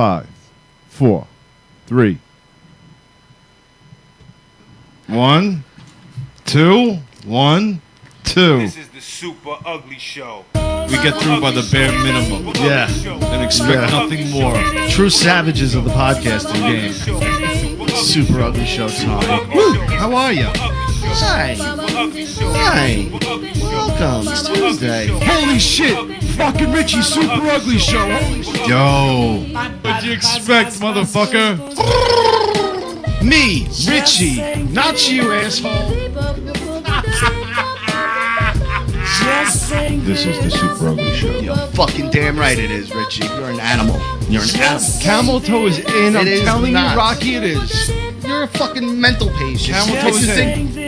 5, 4, 3. 1, 2, 1, 2. This is the Super Ugly Show. We get through by the bare minimum. Yeah. And expect nothing more. True savages of the podcasting game. Super Ugly Show time. Woo! How are you? Hi. Hi. Welcome. It's Tuesday. Holy shit! Fucking Richie, Super Ugly Show. Holy shit. Yo. What'd you expect, motherfucker? Me, Richie. Not you, asshole. This is the Super Ugly Show. You're fucking damn right it is, Richie. You're an animal. You're an animal. Camel toe is in. I'm telling you, Rocky, it is. You're a fucking mental patient. Camel toe is in.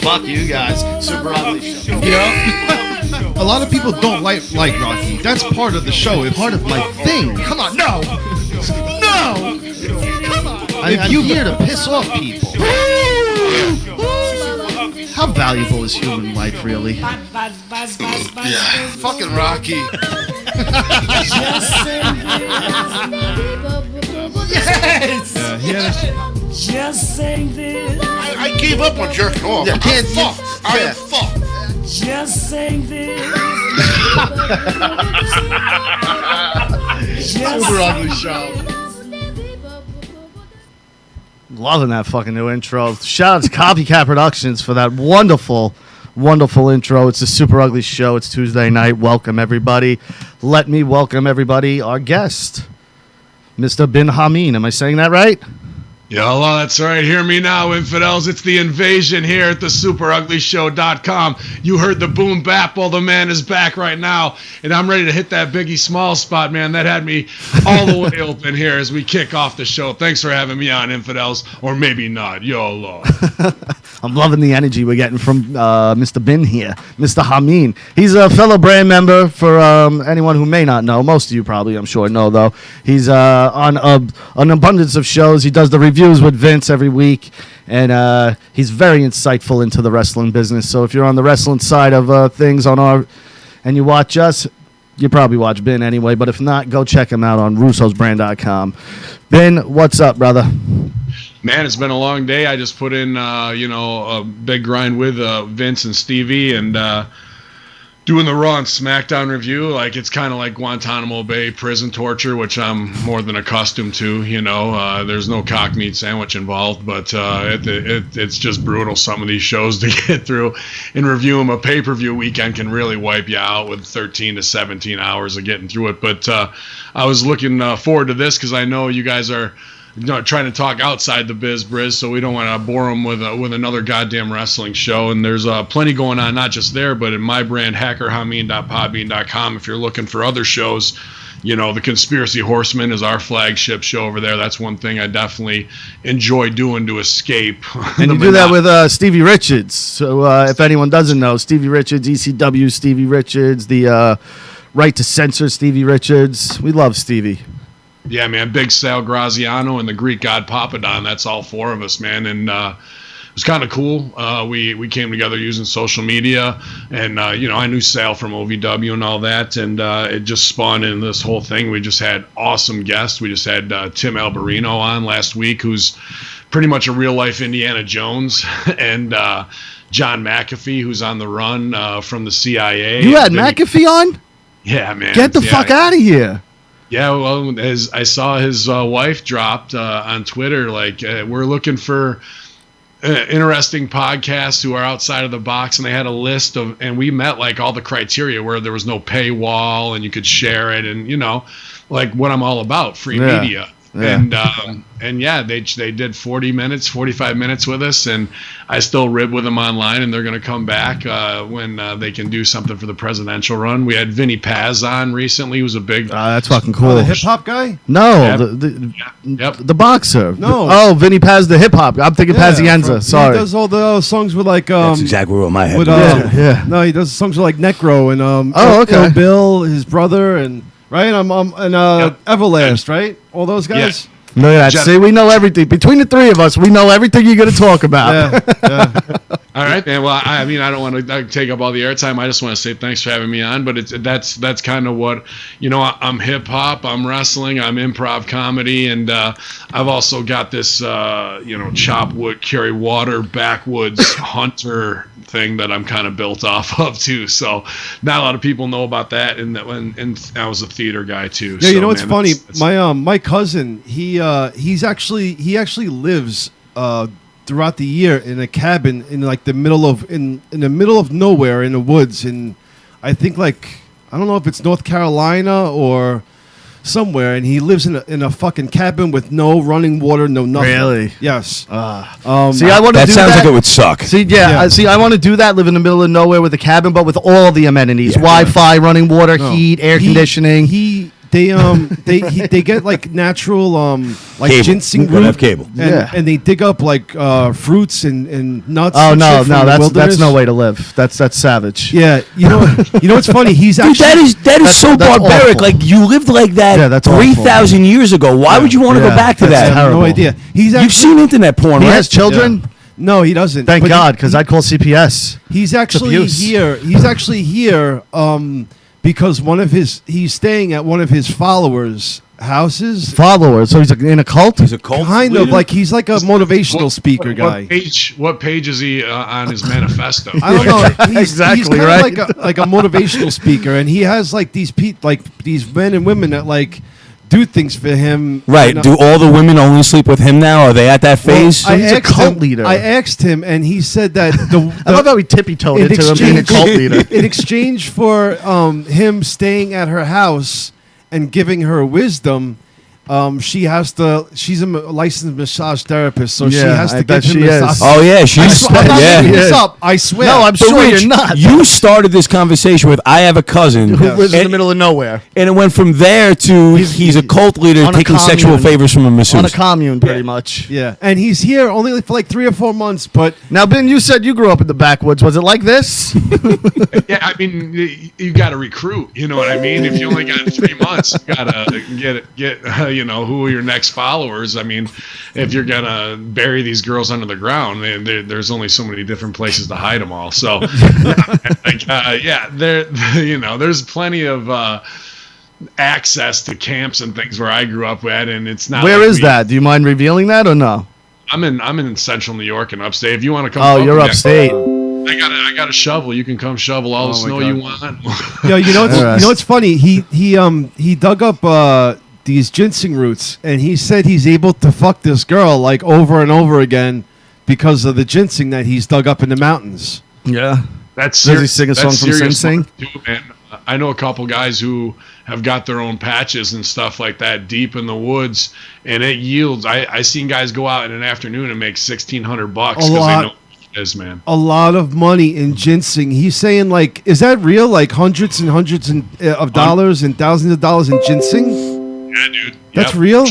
Fuck you guys. Super Ugly Show. Yeah. A lot of people don't like Rocky. That's part of the show. It's part of my thing. Come on, no! No! Come on! I'm here to piss off people. How valuable is human life, really? Yeah. Fucking Rocky. Yes! Just saying this. I gave up on jerking off. Yeah, I'm fucked. I am fucked. Just saying this. Super Ugly Show. Loving that fucking new intro. Shout out to Copycat Productions for that wonderful, wonderful intro. It's the Super Ugly Show. It's Tuesday night. Welcome, everybody. Let me welcome everybody. Our guest, Mr. Bin Hameen. Am I saying that right? Yeah, hello, that's right. Hear me now, infidels. It's the invasion here at the superuglyshow.com. You heard the boom bap. Well, the man is back right now, and I'm ready to hit that Biggie Small spot, man. That had me all the way open here as we kick off the show. Thanks for having me on, infidels, or maybe not. YOLO. I'm loving the energy we're getting from Mr. Bin here, Mr. Hameen. He's a fellow brand member for anyone who may not know. Most of you probably, I'm sure, know, though. He's on an abundance of shows. He does the reviews with Vince every week, and he's very insightful into the wrestling business. So if you're on the wrestling side of things and you watch us, you probably watch Bin anyway, but if not, go check him out on russosbrand.com. Bin, what's up, brother? Man, it's been a long day. I just put in, a big grind with Vince and Stevie, and doing the Raw and SmackDown review. Like, it's kind of like Guantanamo Bay prison torture, which I'm more than accustomed to. There's no cock meat sandwich involved, but it's just brutal. Some of these shows to get through and review them. A pay-per-view weekend can really wipe you out with 13 to 17 hours of getting through it. But I was looking forward to this because I know you guys are trying to talk outside the biz, so we don't want to bore them with another goddamn wrestling show. And there's plenty going on, not just there, but in my brand, hackerhameen.podbean.com. If you're looking for other shows, the Conspiracy Horseman is our flagship show over there. That's one thing I definitely enjoy doing to escape. And you do that with Stevie Richards. So if anyone doesn't know, Stevie Richards, ECW Stevie Richards, the Right to Censor Stevie Richards. We love Stevie. Yeah, man, Big Sal Graziano and the Greek god Papadon. That's all four of us, man. And it was kind of cool. We came together using social media, and I knew Sal from OVW and all that, and it just spawned into this whole thing. We just had awesome guests. We just had Tim Alberino on last week, who's pretty much a real life Indiana Jones, and John McAfee, who's on the run from the CIA. You had McAfee on? Yeah, man. Get the fuck out of here. Yeah, well, as I saw his wife dropped on Twitter, we're looking for interesting podcasts who are outside of the box, and they had a list of, and we met all the criteria where there was no paywall and you could share it, and what I'm all about, free media. Yeah. And they did 45 minutes with us, and I still rib with them online, and they're going to come back when they can do something for the presidential run. We had Vinny Paz on recently. He was a big... that's fucking cool. The hip-hop guy? No, the boxer. No. Vinny Paz, the hip-hop. I'm thinking Pazienza. Sorry. He does all the songs with That's exactly what my head was. No, he does songs with Necro and okay. Bill, his brother, and... Right, Everlast, right? All those guys. Look at that. Jeff- See, we know everything. Between the three of us, we know everything you're going to talk about. Yeah. All right, man. Well, I mean, I don't want to take up all the airtime. I just want to say thanks for having me on. But that's kind of what, I'm hip hop, I'm wrestling, I'm improv comedy, and I've also got this, chop wood, carry water, backwoods hunter thing that I'm kind of built off of too. So not a lot of people know about that. And I was a theater guy too. Yeah, so, you know what's funny? that's- My cousin, he actually lives throughout the year in a cabin in like the middle of nowhere in the woods, and I think I don't know if it's North Carolina or somewhere, and he lives in a fucking cabin with no running water, no nothing. Really? Yes. See, I want to That do sounds that. like it would suck. See, Yeah. I want to do that. Live in the middle of nowhere with a cabin, but with all the amenities: Yeah. Wi-Fi, running water, No. heat, air He- conditioning. They get like natural Cable. ginseng Gotta root, have cable. and they dig up like fruits and nuts. Oh and no, shit from no, the that's wilderness. no way to live. That's savage. Yeah, you know what's funny? He's Dude, actually that is so that's barbaric. awful. Like you lived like that Yeah, that's awful. 3,000 years ago. Why would you want to Yeah, go back to that's that? I have no terrible. idea. He's actually, You've seen internet porn, He right? has children. No, he doesn't. Thank But God, because I'd call CPS. he's actually abuse. here. He's actually here because he's staying at one of his followers' houses. Followers. So he's in a cult. He's a cult Kind of leader? like he's like a motivational speaker guy. What page is he on his manifesto? I don't know. He's Exactly, kind right? of like a motivational speaker, and he has like these men and women that like do things for him. Right. And, Do all the women only sleep with him now? Are they at that phase? So he's a cult leader. I asked him, and he said that I love how he tippy-toed in into him being a cult leader. in exchange for him staying at her house and giving her wisdom, she's a licensed massage therapist, so she Yeah, has I to bet give him she is. massage. Oh yeah, she's I'm not yeah. making this Yeah. up. I swear. No, I'm But sure Rich, you're not. You started this conversation with "I have a cousin," Who lives in the and, middle of nowhere and it went from there to he's a cult leader on a taking sexual commune. favors from a on a masseuse. commune, pretty much. Yeah, and he's here only for like 3 or 4 months, but Now, Ben, you said you grew up in the backwoods. Was it like this? Yeah, I mean, you got to recruit. You know what I mean? If you only got 3 months, you got to get who are your next followers. I mean, if you're gonna bury these girls under the ground, there's only so many different places to hide them all. So, there's plenty of access to camps and things where I grew up at, and it's not. Where like is that? Do you mind revealing that or no? I'm in central New York and upstate. If you want to come, Oh, up you're with me, upstate. I got a shovel. You can come shovel all the Oh my snow God. you want. you know Alright. what's funny? He dug up these ginseng roots, and he said he's able to fuck this girl like over and over again because of the ginseng that he's dug up in the mountains. Yeah. That's Does he sing a song that's from Sing serious Sing? work, too, man. I know a couple guys who have got their own patches and stuff like that deep in the woods, and it yields. I seen guys go out in an afternoon and make $1,600 because they lot. know what it is, man. A lot of money in ginseng. He's saying like, is that real? Like hundreds and hundreds of dollars and thousands of dollars in ginseng? Yeah, dude. That's Yep. real?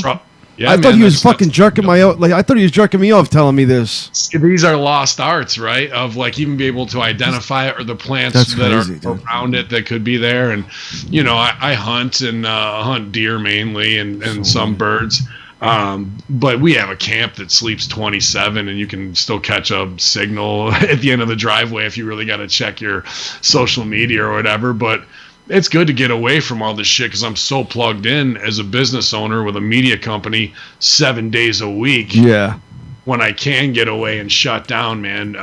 Yeah, I thought man, he was that's- fucking jerking I thought he was jerking me off telling me this. These are lost arts, right? Of like even be able to identify it or the plants That's that crazy, are dude. around it that could be there. And I hunt and hunt deer mainly and some birds. But we have a camp that sleeps 27, and you can still catch a signal at the end of the driveway if you really got to check your social media or whatever. But it's good to get away from all this shit because I'm so plugged in as a business owner with a media company 7 days a week. Yeah. When I can get away and shut down, man.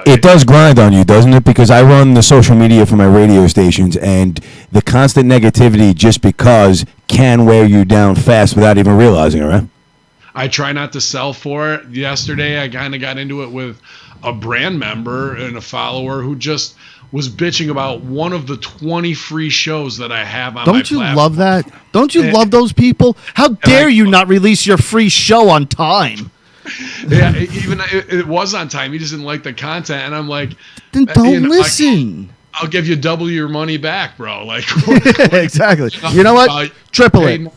It does grind on you, doesn't it? Because I run the social media for my radio stations, and the constant negativity just because can wear you down fast without even realizing it, right? I try not to sell for it. Yesterday, I kind of got into it with a brand member and a follower who just was bitching about one of the 20 free shows that I have on my Don't you platform. love that? Don't you Yeah. love those people? How dare I- you not release your free show on time? Yeah, it was on time. He just didn't like the content, and I'm like, Then don't like, listen. I'll give you double your money back, bro. Like, Exactly. You know what? Triple hey,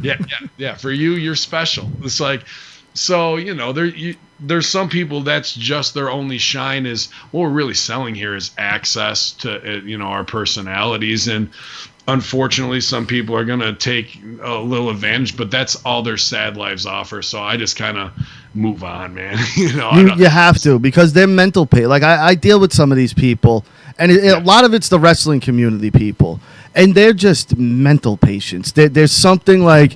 it. Yeah. For you, you're special. It's like, so there's some people that's just their only shine is what we're really selling here is access to our personalities, and unfortunately, some people are going to take a little advantage, but that's all their sad lives offer. So I just kind of move on, man. You have to, because they're mental pain. Like I deal with some of these people, and a lot of it's the wrestling community people, and they're just mental patients. There's something like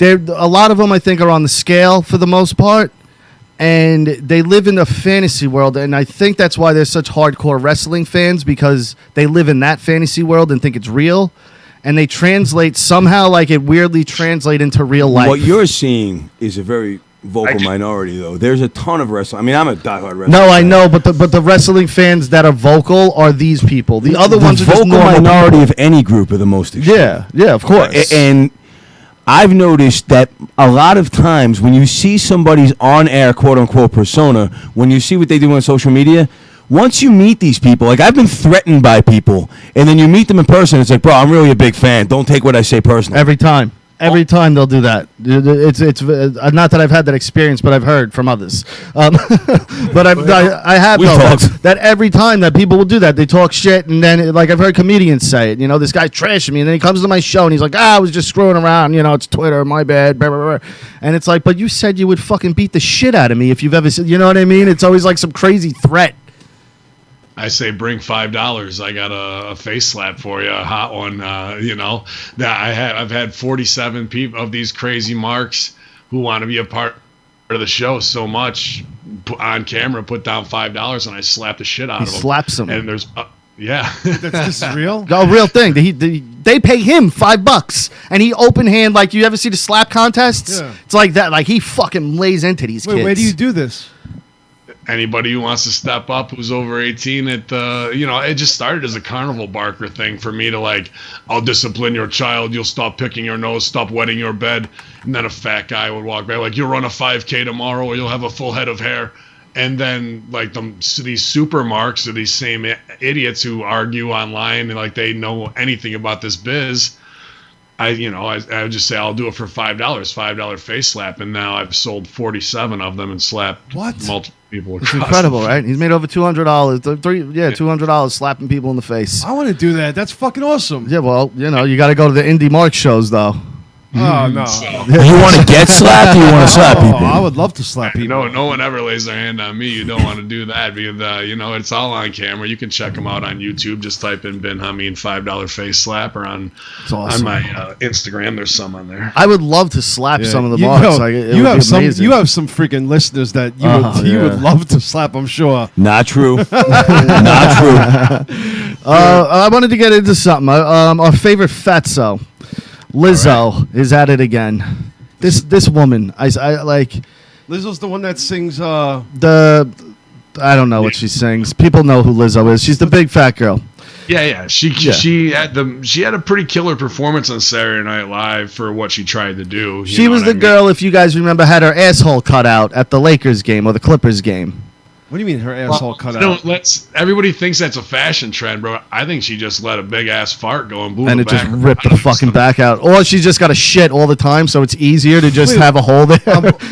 a lot of them, I think, are on the scale for the most part, and they live in a fantasy world, and I think that's why they're such hardcore wrestling fans, because they live in that fantasy world and think it's real, and they translate somehow, like it weirdly translate into real life. What you're seeing is a very vocal minority, though. There's a ton of wrestling. I mean, I'm a diehard wrestler. No, I know, but the wrestling fans that are vocal are these people. The other ones are just vocal normal minority people. of any group are the most extreme. Yeah, of course. And I've noticed that a lot of times when you see somebody's on-air quote-unquote persona, when you see what they do on social media, once you meet these people, like I've been threatened by people, and then you meet them in person, it's like, bro, I'm really a big fan. Don't take what I say personally. Every time. Every time they'll do that. It's not that I've had that experience, but I've heard from others. But I have known that every time that people will do that, they talk shit, and then like I've heard comedians say it. You know, this guy's trashing me, and then he comes to my show and he's like, I was just screwing around. You know, it's Twitter, my bad. Blah, blah, blah. And it's like, but you said you would fucking beat the shit out of me if you've ever said. You know what I mean? It's always like some crazy threat. I say bring $5. I got a face slap for you, a hot one. That I've had 47 people of these crazy marks who want to be a part of the show so much on camera, put down $5, and I slap the shit out of them. He slaps them. And there's This is real? A real thing. They pay him $5, and he open hand, like, you ever see the slap contests? Yeah. It's like that. Like, he fucking lays into these kids. Where do you do this? Anybody who wants to step up who's over 18, it just started as a carnival barker thing for me to like, I'll discipline your child, you'll stop picking your nose, stop wetting your bed. And then a fat guy would walk by like, you'll run a 5K tomorrow or you'll have a full head of hair. And then like these super marks are these same idiots who argue online and like they know anything about this biz. I would just say I'll do it for $5 face slap, and now I've sold 47 of them and slapped multiple people. It's incredible, right? He's made over $200. $200 slapping people in the face. I want to do that. That's fucking awesome. Yeah, well, you got to go to the Indie Mark shows though. Oh, no. You want to get slapped or you want to slap people? I would love to slap people. No one ever lays their hand on me. You don't want to do that because, it's all on camera. You can check them out on YouTube. Just type in Ben Hameen $5 face slap or on my Instagram. There's some on there. I would love to slap some of the marks. You have some freaking listeners that you would love to slap, I'm sure. Not true. Not true. I wanted to get into something. Our favorite fatso. Lizzo is at it again. This woman, I like. Lizzo's the one that sings. I don't know what she sings. People know who Lizzo is. She's the big fat girl. Yeah. She had a pretty killer performance on Saturday Night Live for what she tried to do. She was the girl, if you guys remember, had her asshole cut out at the Lakers game or the Clippers game. What do you mean her asshole cut out? Everybody thinks that's a fashion trend, bro. I think she just let a big ass fart go and blew and the it just back ripped the fucking back out. Or she's just got a shit all the time, so it's easier to just have a hole there.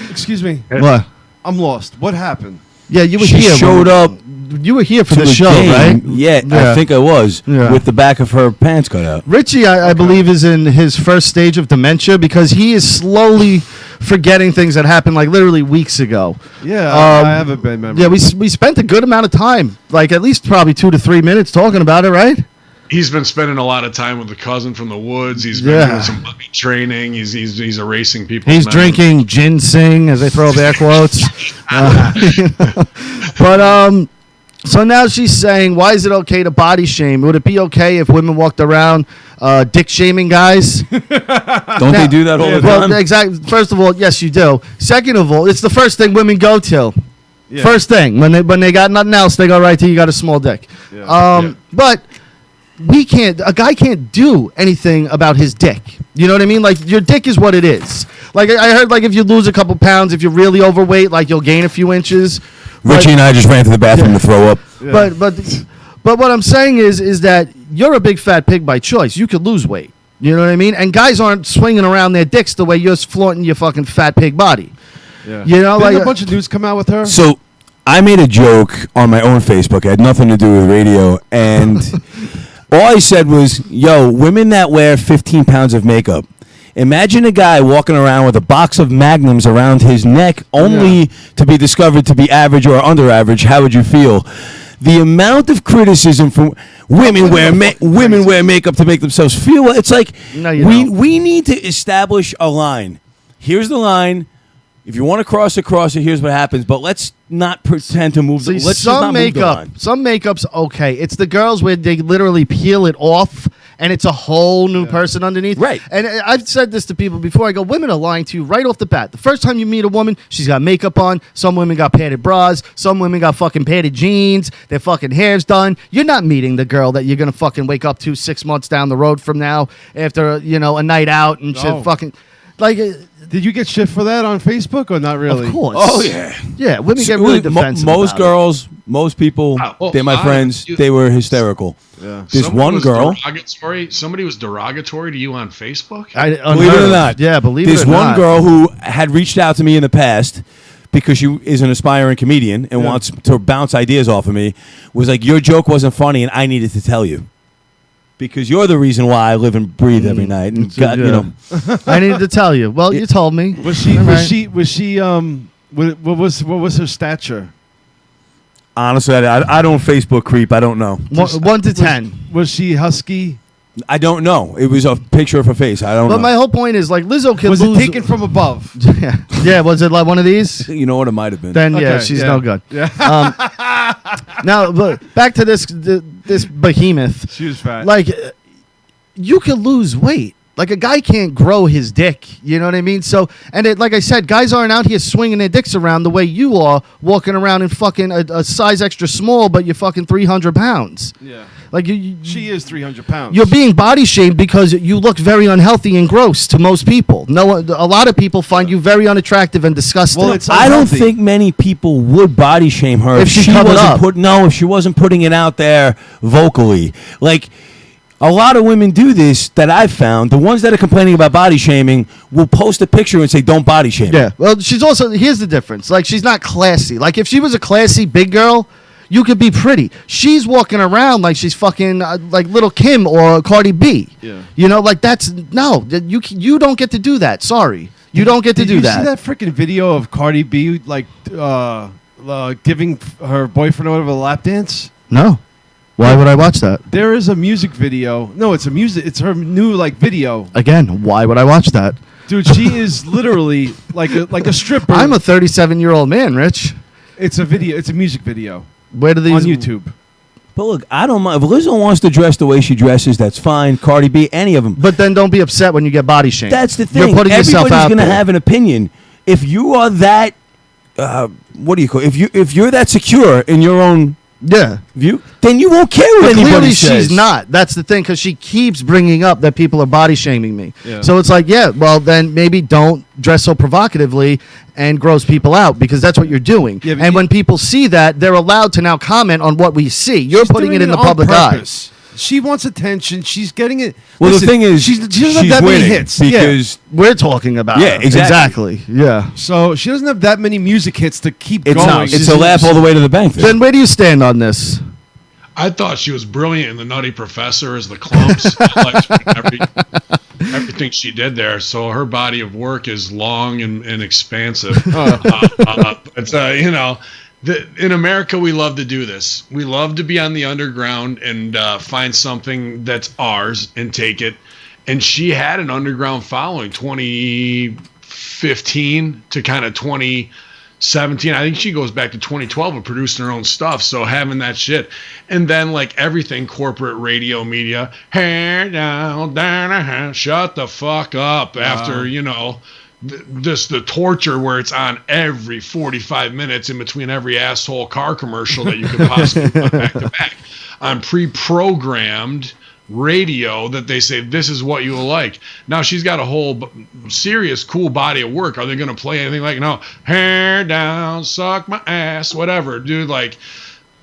Excuse me. What? I'm lost. What happened? Yeah, you were She here. showed up. You were here for the show, game. right? Yeah, I think I was. Yeah. With the back of her pants cut out. Richie, I believe, is in his first stage of dementia because he is slowly forgetting things that happened like literally weeks ago. Yeah, I have a bad memory. Yeah, we spent a good amount of time, like at least probably 2 to 3 minutes talking about it, right? He's been spending a lot of time with a cousin from the woods. He's been doing some puppy training. He's erasing people. He's drinking ginseng, as they throw up air quotes. But so now she's saying, why is it okay to body shame? Would it be okay if women walked around dick shaming guys? Don't they do that all the time? Well, exactly. First of all, yes, you do. Second of all, it's the first thing women go to. Yeah. First thing, when they got nothing else, they go right to you got a small dick. Yeah. But a guy can't do anything about his dick. You know what I mean? Like, your dick is what it is. Like, I heard, like, if you lose a couple pounds, if you're really overweight, like, you'll gain a few inches. Richie and I just ran to the bathroom to throw up. Yeah. But what I'm saying is that you're a big fat pig by choice. You could lose weight. You know what I mean? And guys aren't swinging around their dicks the way you're flaunting your fucking fat pig body. Yeah. You know, Didn't a bunch of news come out with her? So I made a joke on my own Facebook. It had nothing to do with radio, and All I said was, yo, women that wear 15 pounds of makeup. Imagine a guy walking around with a box of Magnums around his neck only to be discovered to be average or under average. How would you feel? The amount of criticism from women wear makeup to make themselves feel well. It's like No, you don't. we need to establish a line. Here's the line. If you want to cross it, here's what happens. But let's not pretend to move. See, Let's just some not move the makeup, line. some makeup's okay. It's the girls where they literally peel it off, and it's a whole new person underneath. Right. And I've said this to people before. I go, women are lying to you right off the bat. The first time you meet a woman, she's got makeup on. Some women got padded bras. Some women got fucking padded jeans. Their fucking hair's done. You're not meeting the girl that you're gonna fucking wake up to 6 months down the road from now after a night out and No. shit. Fucking like. Did you get shit for that on Facebook or not really? Of course. Oh yeah. Yeah, women get really defensive. Most about it. girls, most people, well, they're my friends. They were hysterical. Yeah. There's Someone one was girl. derogatory. Somebody was derogatory to you on Facebook. Believe it or not. Yeah, believe There's it or one not. girl who had reached out to me in the past because she is an aspiring comedian and wants to bounce ideas off of me. Was like, your joke wasn't funny and I needed to tell you. Because you're the reason why I live and breathe every night. And God, you know. I needed to tell you. Well, you told me. Was she? All Was right. she? Was she? What was her stature? Honestly, I don't Facebook creep. I don't know. 1 to 10. Was she husky? I don't know. It was a picture of her face. I don't But know. my whole point is, like, Lizzo can Was lose. it taken from above? Yeah, was it like one of these? You know what it might have been. Then yeah, Okay, she's yeah. no good. Yeah. Now, but back to this behemoth. She was fat. Like, you can lose weight. Like, a guy can't grow his dick. You know what I mean? So, like I said, guys aren't out here swinging their dicks around the way you are, walking around in fucking a size extra small, but you're fucking 300 pounds. Yeah. Like, She is 300 pounds. you're being body shamed because you look very unhealthy and gross to most people. A lot of people find you very unattractive and disgusting. Well, it's I don't unhealthy. think many people would body shame her If she covered up. if she wasn't putting it out there vocally. Like, a lot of women do this that I've found. The ones that are complaining about body shaming will post a picture and say, "Don't body shame." Yeah. Well, she's also, here's the difference. Like, she's not classy. Like, if she was a classy big girl, you could be pretty. She's walking around like she's fucking like Little Kim or Cardi B. Yeah. You know, like, you don't get to do that. Sorry. You don't get to Did do you that. see that freaking video of Cardi B like giving her boyfriend over a lap dance? No. Why would I watch that? There is a music video. No, it's It's her new like video. Again, why would I watch that? Dude, she is literally like a stripper. I'm a 37-year-old man, Rich. It's a video. It's a music video Where do these on YouTube. But look, I don't mind if Lizzo wants to dress the way she dresses. That's fine. Cardi B, any of them. But then don't be upset when you get body shamed. That's the thing. You're putting yourself Everybody's out gonna there. have an opinion. If you are that, what do you call? If you're that secure in your own Yeah. view, then you won't care what But anybody clearly says. she's not. That's the thing, because she keeps bringing up that people are body shaming me. Yeah. So it's like, yeah, well, then maybe don't dress so provocatively and gross people out, because that's what you're doing. Yeah, but and you- when people see that, they're allowed to now comment on what we see. You're She's putting doing it in the on public eye. purpose. She wants attention. She's getting it. Well, Listen, the thing is, she doesn't have she's that many winning hits. because We're talking about Yeah, her. exactly. Yeah. So she doesn't have that many music hits to keep it's going. it's a laugh all the way to the bank. Then where do you stand on this? I thought she was brilliant in The Nutty Professor as the clumps. I liked everything she did there. So her body of work is long and expansive. It's in America we love to do this. We love to be on the underground and find something that's ours and take it. And she had an underground following 2015 to kind of 2017. I think she goes back to 2012 of producing her own stuff. So having that shit, and then like everything, corporate radio, media, hair down, shut the fuck up. After just the torture where it's on every 45 minutes in between every asshole car commercial that you could possibly put back to back on pre-programmed radio that they say this is what you will like. Now she's got a whole serious cool body of work. Are they going to play anything like no hair down, suck my ass, whatever, dude? Like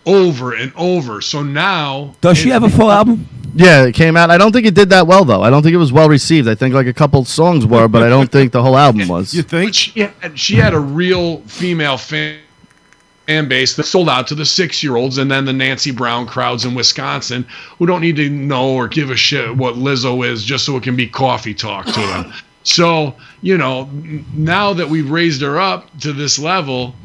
over and over. So now does she have a full album? Yeah, it came out. I don't think it did that well, though. I don't think it was well received. I think like a couple songs were, but I don't think the whole album was. You think? She had a real female fan fan base that sold out to the 6-year-olds and then the Nancy Brown crowds in Wisconsin who don't need to know or give a shit what Lizzo is just so it can be coffee talk to them. So, now that we've raised her up to this level,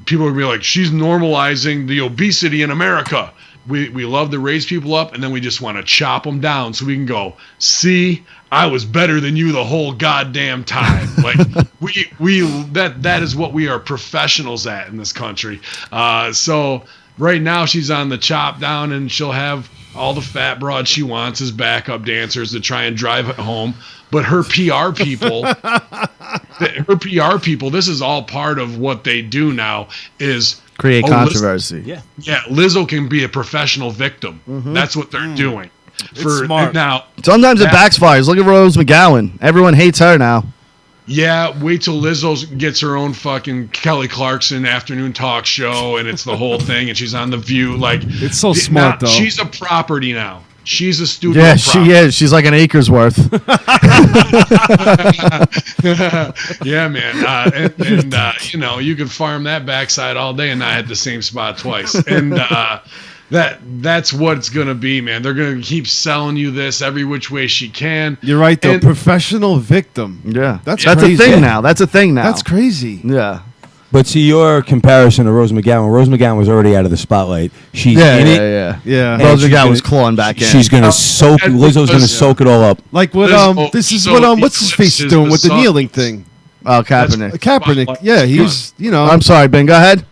people will be like, she's normalizing the obesity in America. We love to raise people up, and then we just want to chop them down so we can go, see, I was better than you the whole goddamn time. Like that is what we are professionals at in this country. So right now she's on the chop down, and she'll have all the fat broads she wants as backup dancers to try and drive it home. But her PR people, this is all part of what they do now is create controversy. Yeah, Lizzo can be a professional victim. That's what they're doing. It's smart. Now, sometimes it backfires. Look at Rose McGowan. Everyone hates her now. Yeah, wait till Lizzo gets her own fucking Kelly Clarkson afternoon talk show, and it's the whole thing, and she's on The View. Like, it's so smart, though. She's a property now. She's a studio. Yeah, property. she is. She's like an acre's worth. Yeah, man. And you can farm that backside all day and not hit the same spot twice. And that's what it's going to be, man. They're going to keep selling you this every which way she can. You're right, though. Professional victim. Yeah. That's crazy. a thing now. That's a thing now. That's crazy. Yeah. But see, your comparison to Rose McGowan. Rose McGowan was already out of the spotlight. She's in it. Yeah. And Rose she's McGowan gonna- was clawing back in. She's gonna soak. Lizzo's gonna soak it all up. Like what? This is what? What's his face is doing with the kneeling thing? Oh, Kaepernick. Kaepernick. Yeah, he's I'm sorry, Ben. Go ahead.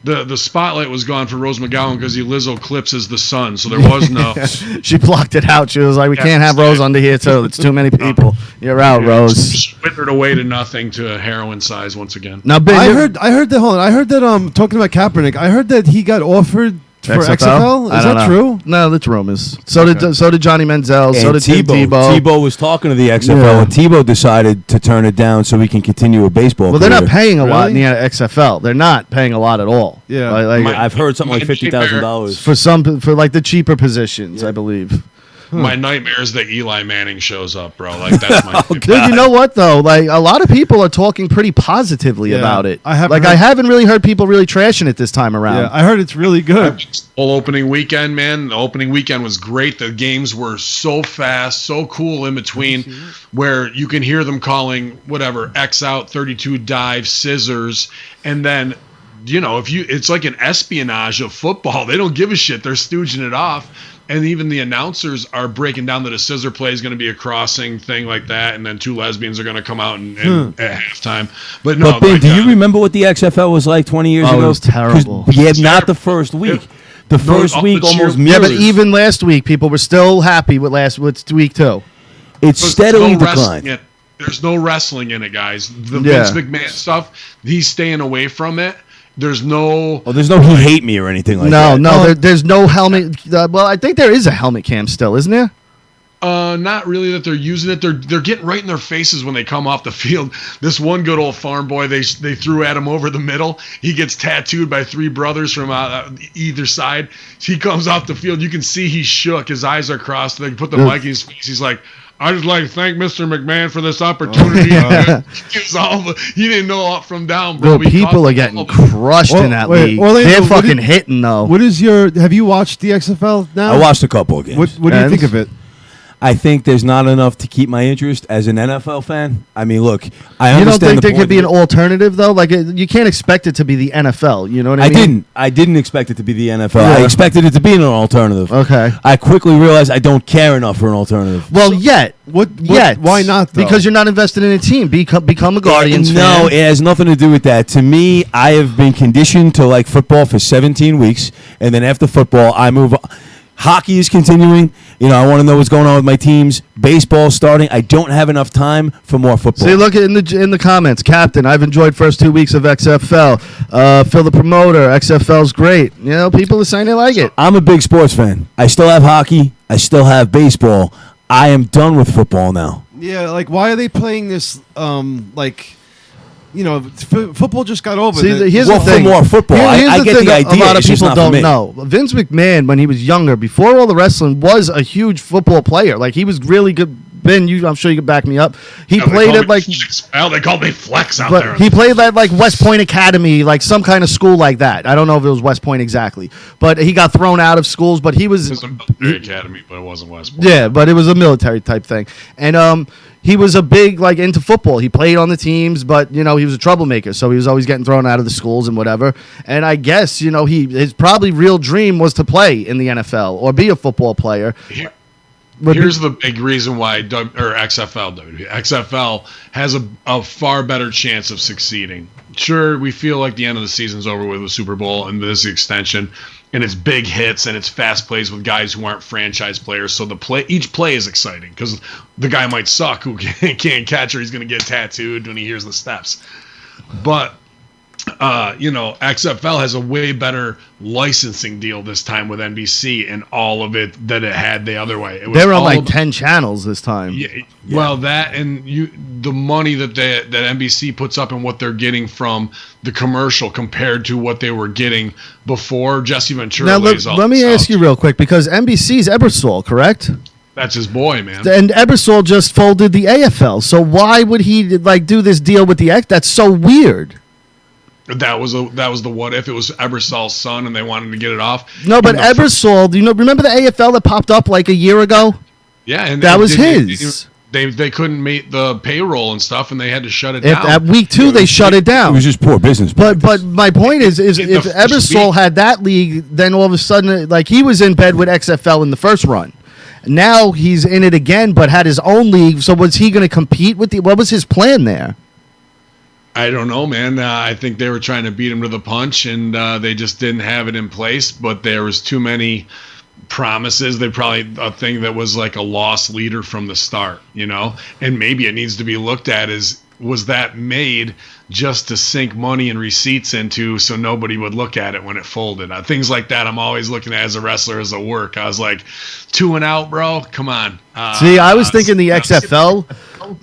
The spotlight was gone for Rose McGowan because Lizzo eclipses the sun, so there was no. She blocked it out. She was like, "We can't have Rose under here too. It's too many people. You're out, Rose." She withered away to nothing, to heroin size once again. Now, Ben, I heard that. Hold on. I heard that. Talking about Kaepernick, I heard that he got offered for XFL. I Is don't that know. true? No, that's rumors. So did Johnny Manziel. So And did Tebow. Tebow was talking to the XFL, and Tebow decided to turn it down so he can continue a baseball. Well, they're not career. paying a lot in Really? the XFL. They're not paying a lot at all. Yeah. I've heard something like $50,000 for like the cheaper positions, I believe. My nightmare is that Eli Manning shows up, bro. Like, that's my Dude, you know what though? Like, a lot of people are talking pretty positively Yeah, about it. I haven't like, heard- I haven't really heard people really trashing it this time around. Yeah, I heard it's really good. whole opening weekend, man. The opening weekend was great. The games were so fast, so cool in between, where you can hear them calling whatever X out, 32 dive, scissors, and then it's like an espionage of football. They don't give a shit. They're stooging it off. And even the announcers are breaking down that a scissor play is going to be a crossing thing like that, and then two lesbians are going to come out and at halftime. But no, Ben, do you remember what the XFL was like 20 years ago? It was terrible. Yeah, not the first week. The first week almost Yeah, but mirrors. even last week, people were still happy with week 2. It's steadily declined. There's no wrestling in it, guys. The Yeah. Vince McMahon stuff, he's staying away from it. There's no. Oh, there's no he hate me or anything like No, that. no, there's no helmet. Well, I think there is a helmet cam still, isn't there? Not really that they're using it. They're getting right in their faces when they come off the field. This one good old farm boy, they threw at him over the middle. He gets tattooed by 3 brothers from either side. He comes off the field. You can see he's shook. His eyes are crossed. They put the mic in his face. He's like, I just like to thank Mr. McMahon for this opportunity. He didn't know up from down, bro. Bro, people are getting crushed in that league. Orlando, They're fucking hitting though. Have you watched the XFL now? I watched a couple of games. What do you think of it? I think there's not enough to keep my interest as an NFL fan. I mean, look, I You don't understand think the there could be an point. alternative though? Like you can't expect it to be the NFL. You know what I mean? I didn't expect it to be the NFL. Yeah. I expected it to be an alternative. Okay. I quickly realized I don't care enough for an alternative. Well, yet. What? Why not, though? Because you're not invested in a team. Become a Guardians No, fan. it has nothing to do with that. To me, I have been conditioned to like football for 17 weeks, and then after football, I move on. Hockey is continuing. I want to know what's going on with my teams. Baseball starting. I don't have enough time for more football. See, look in the comments, Captain. I've enjoyed first 2 weeks of XFL. Phil the promoter, XFL's great. People are saying they like it. I'm a big sports fan. I still have hockey. I still have baseball. I am done with football now. Yeah, like why are they playing this? Football just got over. See, here's Well, the for thing. more football. I get the idea. A lot of It's just people not for don't me. know. Vince McMahon, when he was younger, before all the wrestling, was a huge football player. Like he was really good, Ben, I'm sure you can back me up. He Yeah, they played call at me like, Flex. Well, they called me Flex out but there. he played at like West Point Academy, like some kind of school like that. I don't know if it was West Point exactly, but he got thrown out of schools. But he It was was a military academy, but it wasn't West Point. yeah, but it was a military type thing, and he was a big like into football. He played on the teams, but he was a troublemaker, so he was always getting thrown out of the schools and whatever. And I guess his probably real dream was to play in the NFL or be a football player. Here's the big reason why XFL has a far better chance of succeeding. Sure, we feel like the end of the season's over with the Super Bowl and this extension, and it's big hits and it's fast plays with guys who aren't franchise players. So each play is exciting because the guy might suck who can't catch or he's going to get tattooed when he hears the steps. But XFL has a way better licensing deal this time with NBC and all of it that it had the other way. They were on like 10 channels this time. Yeah. Well, that and the money that NBC puts up and what they're getting from the commercial compared to what they were getting before. Jesse Ventura. Now let me ask you real quick, because NBC's Ebersol, correct? That's his boy, man. And Ebersol just folded the AFL. So why would he like do this deal with the X? That's so weird. That was the what if. It was Ebersol's son and they wanted to get it off. No, but Ebersol, remember the AFL that popped up like a year ago? Yeah, and that was his. They couldn't meet the payroll and stuff, and they had to shut it down. At week 2, they shut it down. It was just poor business. But my point is if Ebersol had that league, then all of a sudden, like he was in bed with XFL in the first run. Now he's in it again, but had his own league. So was he going to compete with what was his plan there? I don't know, man. I think they were trying to beat him to the punch, and they just didn't have it in place. But there was too many promises. They probably a thing that was like a lost leader from the start, And maybe it needs to be looked at as, was that made just to sink money and receipts into so nobody would look at it when it folded? Things like that I'm always looking at as a wrestler as a work. I was like, 2 and out, bro. Come on. See, I was thinking the XFL.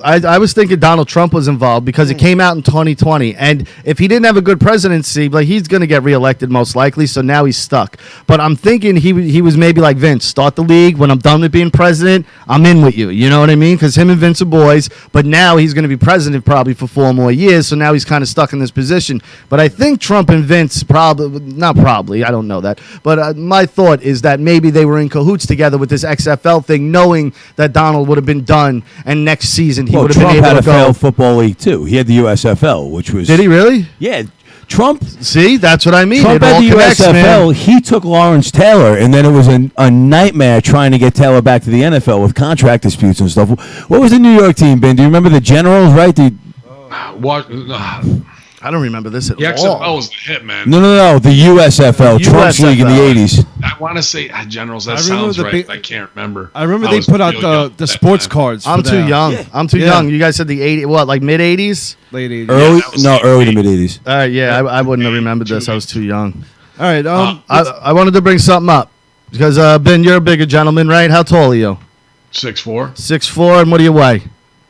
I was thinking Donald Trump was involved because it came out in 2020, and if he didn't have a good presidency, like he's going to get reelected most likely. So now he's stuck. But I'm thinking he was maybe like Vince, start the league. When I'm done with being president, I'm in with you. You know what I mean? Because him and Vince are boys. But now he's going to be president probably for 4 more years. So now he's kind of stuck in this position. But I think Trump and Vince I don't know that. But my thought is that maybe they were in cahoots together with this XFL thing, knowing that Donald would have been done and next season he would have been able Trump had to a go. failed football league too. He had the USFL, which was. Did he really? Yeah, Trump. See, that's what I mean. Trump It all had the connects, USFL. man. He took Lawrence Taylor, and then it was a nightmare trying to get Taylor back to the NFL with contract disputes and stuff. What was the New York team, Ben? Do you remember the Generals? Right? I don't remember this at The all. XFL was the hit, man. No. The USFL, Trump's USFL. league in the 80s. I want to say Generals. That I remember sounds the right. big- I can't remember. I remember I they was put out real young the at sports that time. cards. I'm for too that. young. Yeah. I'm too Yeah. young. You guys said the 80s, what, like mid-80s? Late 80s. Early, that was early to 80s. mid 80s. All right, yeah, I wouldn't have remembered this. I was too young. All right. I wanted to bring something up because, Ben, you're a bigger gentleman, right? How tall are you? 6'4", 6'4", and what do you weigh?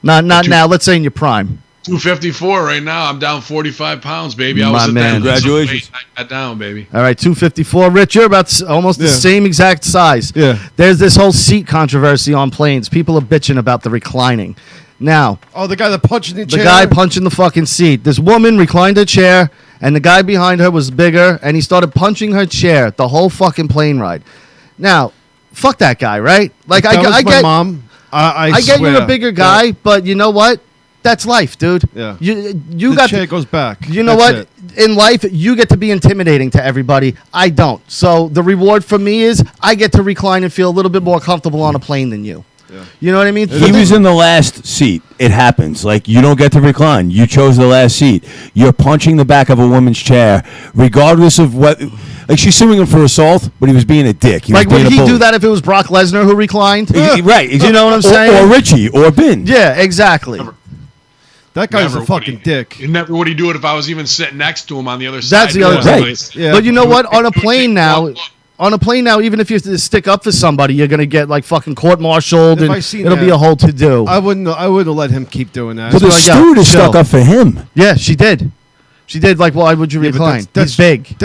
Not now. Let's say in your prime. 254 right now. I'm down 45 pounds, baby. I My was at man. that Congratulations. weight, I got down, baby. All right, 254. Rich, you're about almost the Yeah. same exact size. Yeah. There's this whole seat controversy on planes. People are bitching about the reclining. Now, Oh, the guy that punched in the the chair. guy punching the fucking seat. This woman reclined her chair, and the guy behind her was bigger, and he started punching her chair the whole fucking plane ride. Now, fuck that guy, right? Like, That was I my get, mom. I get you're swear. a bigger guy, but you know what? That's life, dude. Yeah. You The got chair goes back. You know That's what? it. In life, you get to be intimidating to everybody. I don't. So the reward for me is I get to recline and feel a little bit more comfortable on a plane than you. Yeah. You know what I mean? He was in the last seat. It happens. Like, you don't get to recline. You chose the last seat. You're punching the back of a woman's chair, regardless of what. Like, she's suing him for assault, but he was being a dick. He was Like, being would a he bully. do that if it was Brock Lesnar who reclined? Right. You know what I'm saying? Or Richie, or Ben. Yeah, exactly. That guy's Never a would fucking he- dick. Never would he do it if I was even sitting next to him on the other side. That's the other Right. thing. Yeah. But you know what? On a plane now, Look, on a plane now, even if you have to stick up for somebody, you're gonna get like fucking court-martialed, If and I seen it'll be that, a whole to-do. I wouldn't let him keep doing that. But the like, yo, steward is chill. stuck up for him. Yeah, she did. She did like, why would you Yeah, but recline? that's He's big.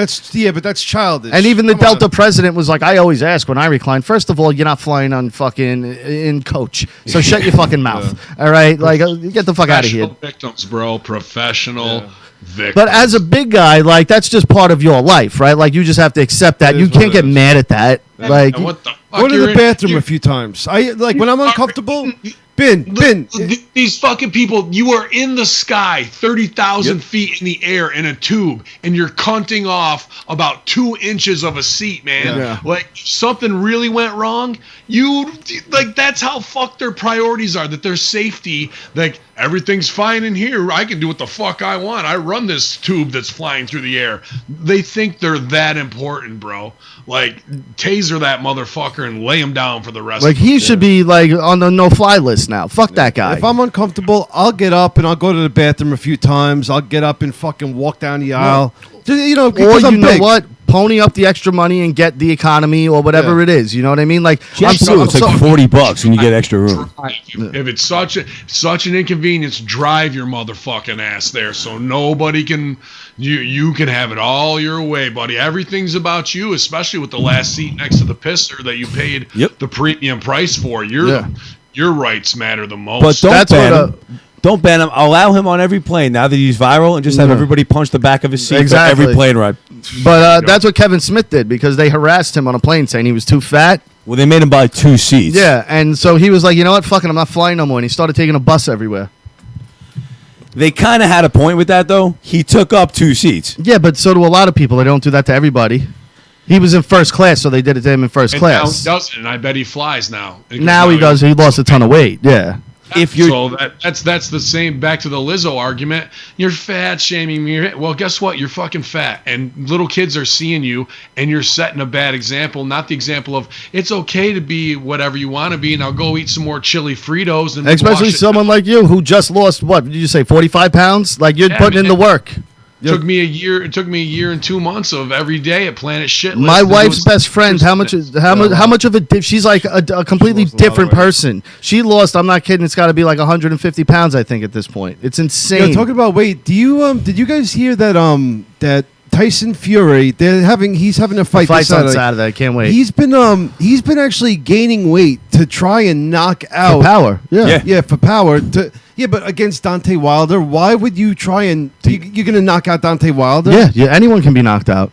But that's childish. And even the Come Delta on. president was like, I always ask when I recline. First of all, you're not flying on fucking in coach, so shut your fucking mouth. All right, like get the fuck out of here. Professional victims, bro. Professional victims. But as a big guy, like that's just part of your life, right? Like you just have to accept that. It You is what can't it get is. mad at that. Like And what the fuck? Go to You're the in- bathroom you're- a few times. I like when I'm uncomfortable. Ben. These fucking people, you are in the sky, 30,000 feet in the air in a tube, and you're cunting off about 2 inches of a seat, man. Yeah. Like, if something really went wrong, that's how fucked their priorities are, that their safety, like, everything's fine in here. I can do what the fuck I want. I run this tube that's flying through the air. They think they're that important, bro. Like, taser that motherfucker and lay him down for the rest Like of he should be like on the no-fly list now. Fuck that guy. If I'm uncomfortable, I'll get up and I'll go to the bathroom a few times. I'll get up and fucking walk down the aisle. You know, or because you I'm know big. what? Pony up the extra money and get the economy or whatever Yeah. it is. You know what I mean? Like JetBlue, it's like $40 when you get extra room. If it's such an inconvenience, drive your motherfucking ass there, so nobody can. You can have it all your way, buddy. Everything's about you, especially with the last seat next to the pisser that you paid Yep. the premium price for. Your rights matter the most. But don't That's ban what him. Don't ban him. Allow him on every plane now that he's viral, and just have everybody punch the back of his seat Exactly. for every plane ride. But that's what Kevin Smith did because they harassed him on a plane saying he was too fat. Well, they made him buy 2 seats. Yeah, and so he was like, you know what? Fuck it, I'm not flying no more. And he started taking a bus everywhere. They kind of had a point with that, though. He took up 2 seats. Yeah, but so do a lot of people. They don't do that to everybody. He was in first class, so they did it to him in first and now class. he doesn't, and I bet he flies now. Because Now he does. He lost a ton of weight. Yeah. If you're So that's the same. Back to the Lizzo argument. You're fat shaming me. Well, guess what? You're fucking fat, and little kids are seeing you, and you're setting a bad example. Not the example of it's okay to be whatever you want to be. Now go eat some more chili Fritos and Especially wash it. someone like you who just lost, what did you say, 45 pounds? Like you're Yeah, putting in the man. work. It took me a year. It took me a year and 2 months of every day at Planet Shit. My wife's best friend, how much of a dip? She's like a completely She lost a lot of different weight. person. She lost, I'm not kidding, it's got to be like 150 pounds, I think, at this point. It's insane. Yeah, talking about weight. Did you guys hear that that Tyson Fury he's having a fight Fights this on Saturday. I can't wait. He's been actually gaining weight to try and knock out For power. Yeah. Yeah. for power. But against Deontay Wilder, why would you try and you're gonna knock out Deontay Wilder? Yeah, anyone can be knocked out.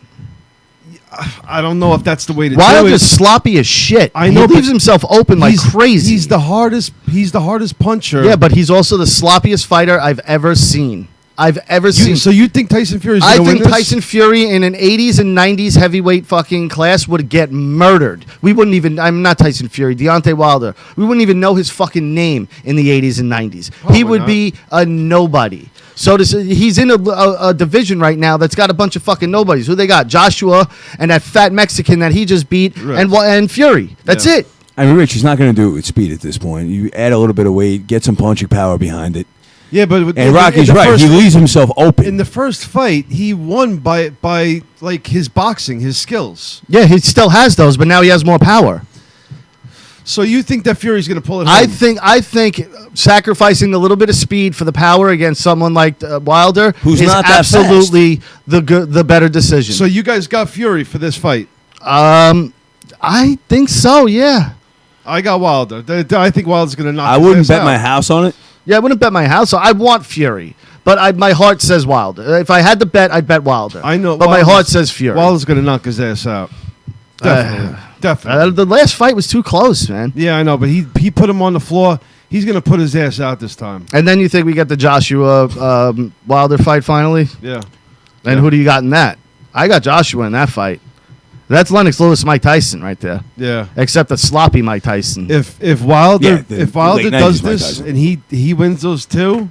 I don't know if that's the way to do Wilder's it. sloppy as shit. I know, He but leaves himself open like He's- crazy. He's the hardest puncher. Yeah, but he's also the sloppiest fighter I've ever seen. So you think Tyson Fury's I gonna win think this? Tyson Fury in an 80s and 90s heavyweight fucking class would get murdered. We wouldn't even, I'm not Tyson Fury, Deontay Wilder. We wouldn't even know his fucking name in the 80s and 90s. Probably He would not. be a nobody. So he's in a division right now that's got a bunch of fucking nobodies. Who they got? Joshua and that fat Mexican that he just beat, Right. and Fury. That's Yeah. it. I mean, Rich, he's not going to do it with speed at this point. You add a little bit of weight, get some punching power behind it. Yeah, but And Rocky's right. He leaves himself open. In the first fight, he won by like his boxing, his skills. Yeah, he still has those, but now he has more power. So you think that Fury's going to pull it? I home? think sacrificing a little bit of speed for the power against someone like Wilder Who's is not that absolutely the better decision. So you guys got Fury for this fight. I think so. Yeah. I got Wilder. I think Wilder's going to knock. I his wouldn't ass bet out. my house on it. Yeah, I wouldn't bet my house. So I want Fury, but my heart says Wilder. If I had to bet, I'd bet Wilder. I know, but my Wilder's- heart says Fury. Wilder's going to knock his ass out. Definitely, definitely. The last fight was too close, man. Yeah, I know, but he put him on the floor. He's going to put his ass out this time. And then you think we get the Joshua Wilder fight finally? Yeah. And who do you got in that? I got Joshua in that fight. That's Lennox Lewis, Mike Tyson right there. Yeah. Except a sloppy Mike Tyson. If Wilder Yeah, the if Wilder late does 90s Mike this Tyson. and he wins those two,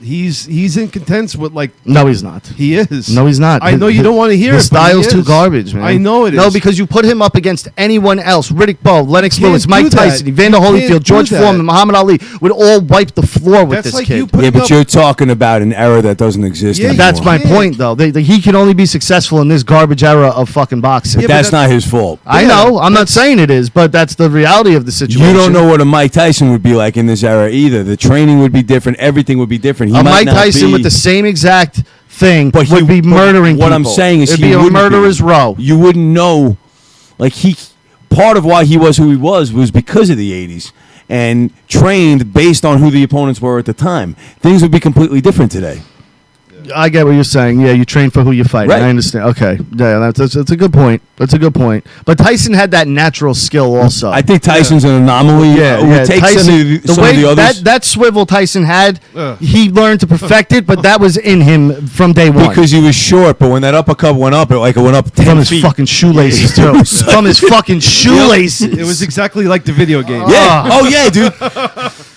he's in contents with like No, he's not. he is. No, he's not. I know you don't want to hear His it. but he style's too is. garbage, man. I know it is. No, because you put him up against anyone else. Riddick Bowe, Lennox can't Lewis, do Mike that. Tyson, Evander You can't Holyfield, do George that. Foreman, Muhammad Ali would all wipe the floor with That's this like kid. you put Yeah, but up, you're talking about an era that doesn't exist Yeah, anymore. That's my can't. point, though. He can only be successful in this garbage era of fucking boxing. Yeah, but That's not his fault. I Yeah, know. I'm not saying it is, but that's the reality of the situation. You don't know what a Mike Tyson would be like in this era either. The training would be different. Everything would be different. He A might Mike not Tyson be- with the same exact thing But would be but murdering What people. I'm saying is it'd he be a wouldn't murderer's be. row. You wouldn't know, like part of why he was who he was because of the 80s and trained based on who the opponents were at the time. Things would be completely different today. I get what you're saying. Yeah, you train for who you fight. Right. I understand. Okay, yeah, that's a good point. That's a good point. But Tyson had that natural skill also. I think Tyson's an anomaly. Yeah, Take Tyson, some of the others. that swivel Tyson had, Ugh. he learned to perfect it, but that was in him from day one. because he was short, but when that uppercut went up, it went up 10 from his feet. fucking shoelaces too. From his fucking shoelaces. It was exactly like the video game. Yeah. Oh yeah, dude.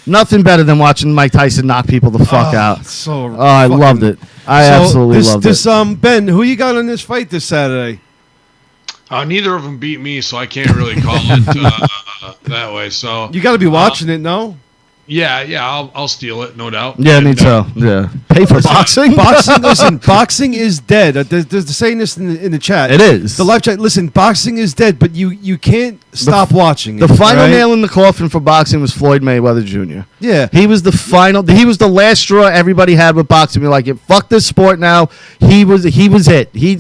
Nothing better than watching Mike Tyson knock people the fuck out. So Oh, I fucking- loved it. I absolutely loved it. Ben, who you got in this fight this Saturday? Neither of them beat me, so I can't really call it that way. So You got to be watching it, no? yeah, I'll steal it, no doubt. Yeah, me And, too. Yeah, pay for boxing. Boxing, listen, boxing is dead. There's saying this in the chat. It is. The live chat. Listen, boxing is dead, but you can't stop watching it. The final right? nail in the coffin for boxing was Floyd Mayweather Jr. Yeah. He was the final. He was the last straw everybody had with boxing. We're like, fuck this sport now. He was it. He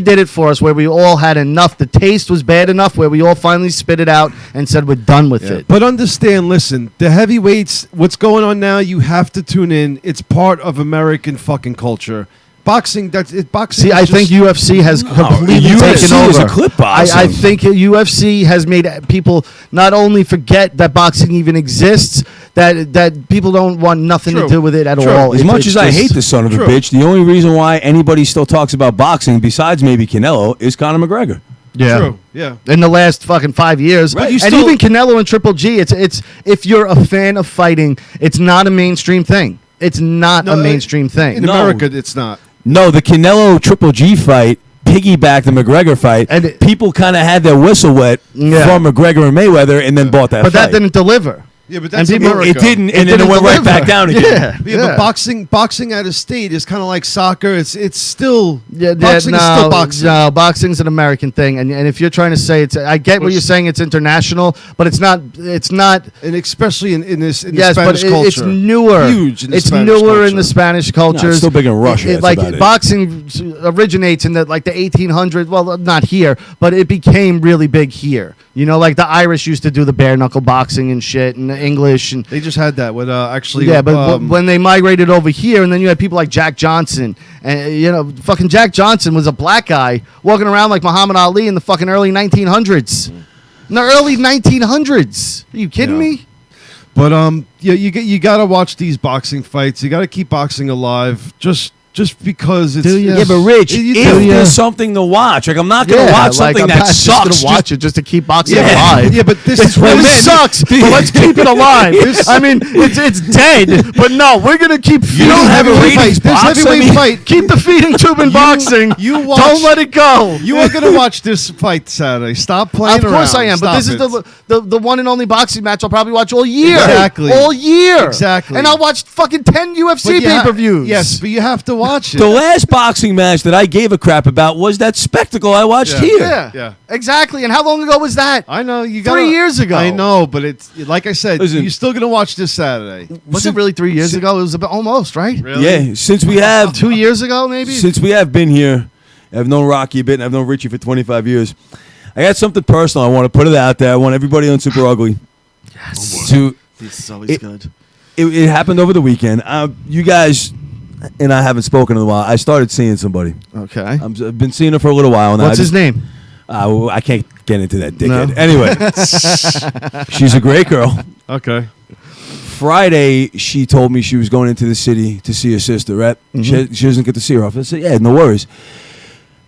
did it for us. Where we all had enough. The taste was bad enough. Where we all finally spit it out and said we're done with it. But understand, listen, the heavyweights, what's going on now, you have to tune in. It's part of American fucking culture. Boxing, that's it. Boxing. See, is I just- think UFC has completely UFC taken was over. a clip I boxing. think UFC has made people not only forget that boxing even exists, that people don't want nothing True. to do with it at True. all. As It- much it's as I just- hate the son of a True. bitch, the only reason why anybody still talks about boxing, besides maybe Canelo, is Conor McGregor. yeah. True. Yeah. In the last fucking 5 years, Right. you and still- even Canelo and Triple G, it's if you're a fan of fighting, it's not a mainstream thing. It's not No, a mainstream thing. In No. America, it's not. No, the Canelo Triple G fight piggybacked the McGregor fight. And it- people kind of had their whistle wet Yeah. from McGregor and Mayweather, and then bought that but fight. that didn't deliver. Yeah, but And that's people- America. It didn't, and then didn't it went right deliver. back down again. Yeah, Yeah, but boxing out of state is kind of like soccer. It's still boxing is still boxing. No, boxing's an American thing, and if you're trying to say it's, I get what you're saying. It's international, but it's not. It's not. And especially in the Yes, but Spanish culture. it's newer. Huge in the it's Spanish newer in culture. the Spanish culture. it's still big in Russia, that's like about it. boxing originates in the 1800s. Well, not here, but it became really big here. You know, like the Irish used to do the bare knuckle boxing and shit, and the English and. They just had that with actually. Yeah, but when they migrated over here, and then you had people like Jack Johnson, and fucking Jack Johnson was a black guy walking around like Muhammad Ali in the fucking early 1900s. In the early 1900s, are you kidding Yeah. me? But you got to watch these boxing fights. You got to keep boxing alive. Just because it's Do ya? Yeah, but Rich, You if do, there's something to watch, like I'm not going to watch something I'm that not just sucks. gonna watch it just to keep boxing Yeah. alive. Yeah, but this It's is what really man, sucks. But let's keep it alive. I mean, it's dead, but no, we're gonna keep. You don't have a heavyweight ratings fight. This box, heavyweight I mean- fight. Keep the feeding tube in boxing. you watch- Don't let it go. You are going to watch this fight Saturday. Stop playing Of course around. I am, but this is Stop it. the one and only boxing match I'll probably watch all year. Exactly. All year. Exactly. And I'll watch fucking 10 But UFC you ha- pay-per-views. Yes, but you have to watch it. The last boxing match that I gave a crap about was that spectacle I watched Yeah. here. Yeah. Yeah. Exactly. And how long ago was that? I know you got 3 years ago. I know, but it's like I said, Listen. you're still going to watch this Saturday. Was it really 3 years ago? It was about almost, right? Really? Yeah, since we have 2 years ago, maybe? Since we have been here, I've known Rocky a bit, and I've known Richie for 25 years. I got something personal. I want to put it out there. I want everybody on Super Ugly to. This is always It- good. It happened over the weekend. You guys and I haven't spoken in a while. I started seeing somebody. Okay. I've been seeing her for a little while now. What's his name? I can't get into that dickhead. No. Anyway, she's a great girl. Okay. Friday, she told me she was going into the city to see her sister, right? She doesn't get to see her often. I said, yeah, no worries.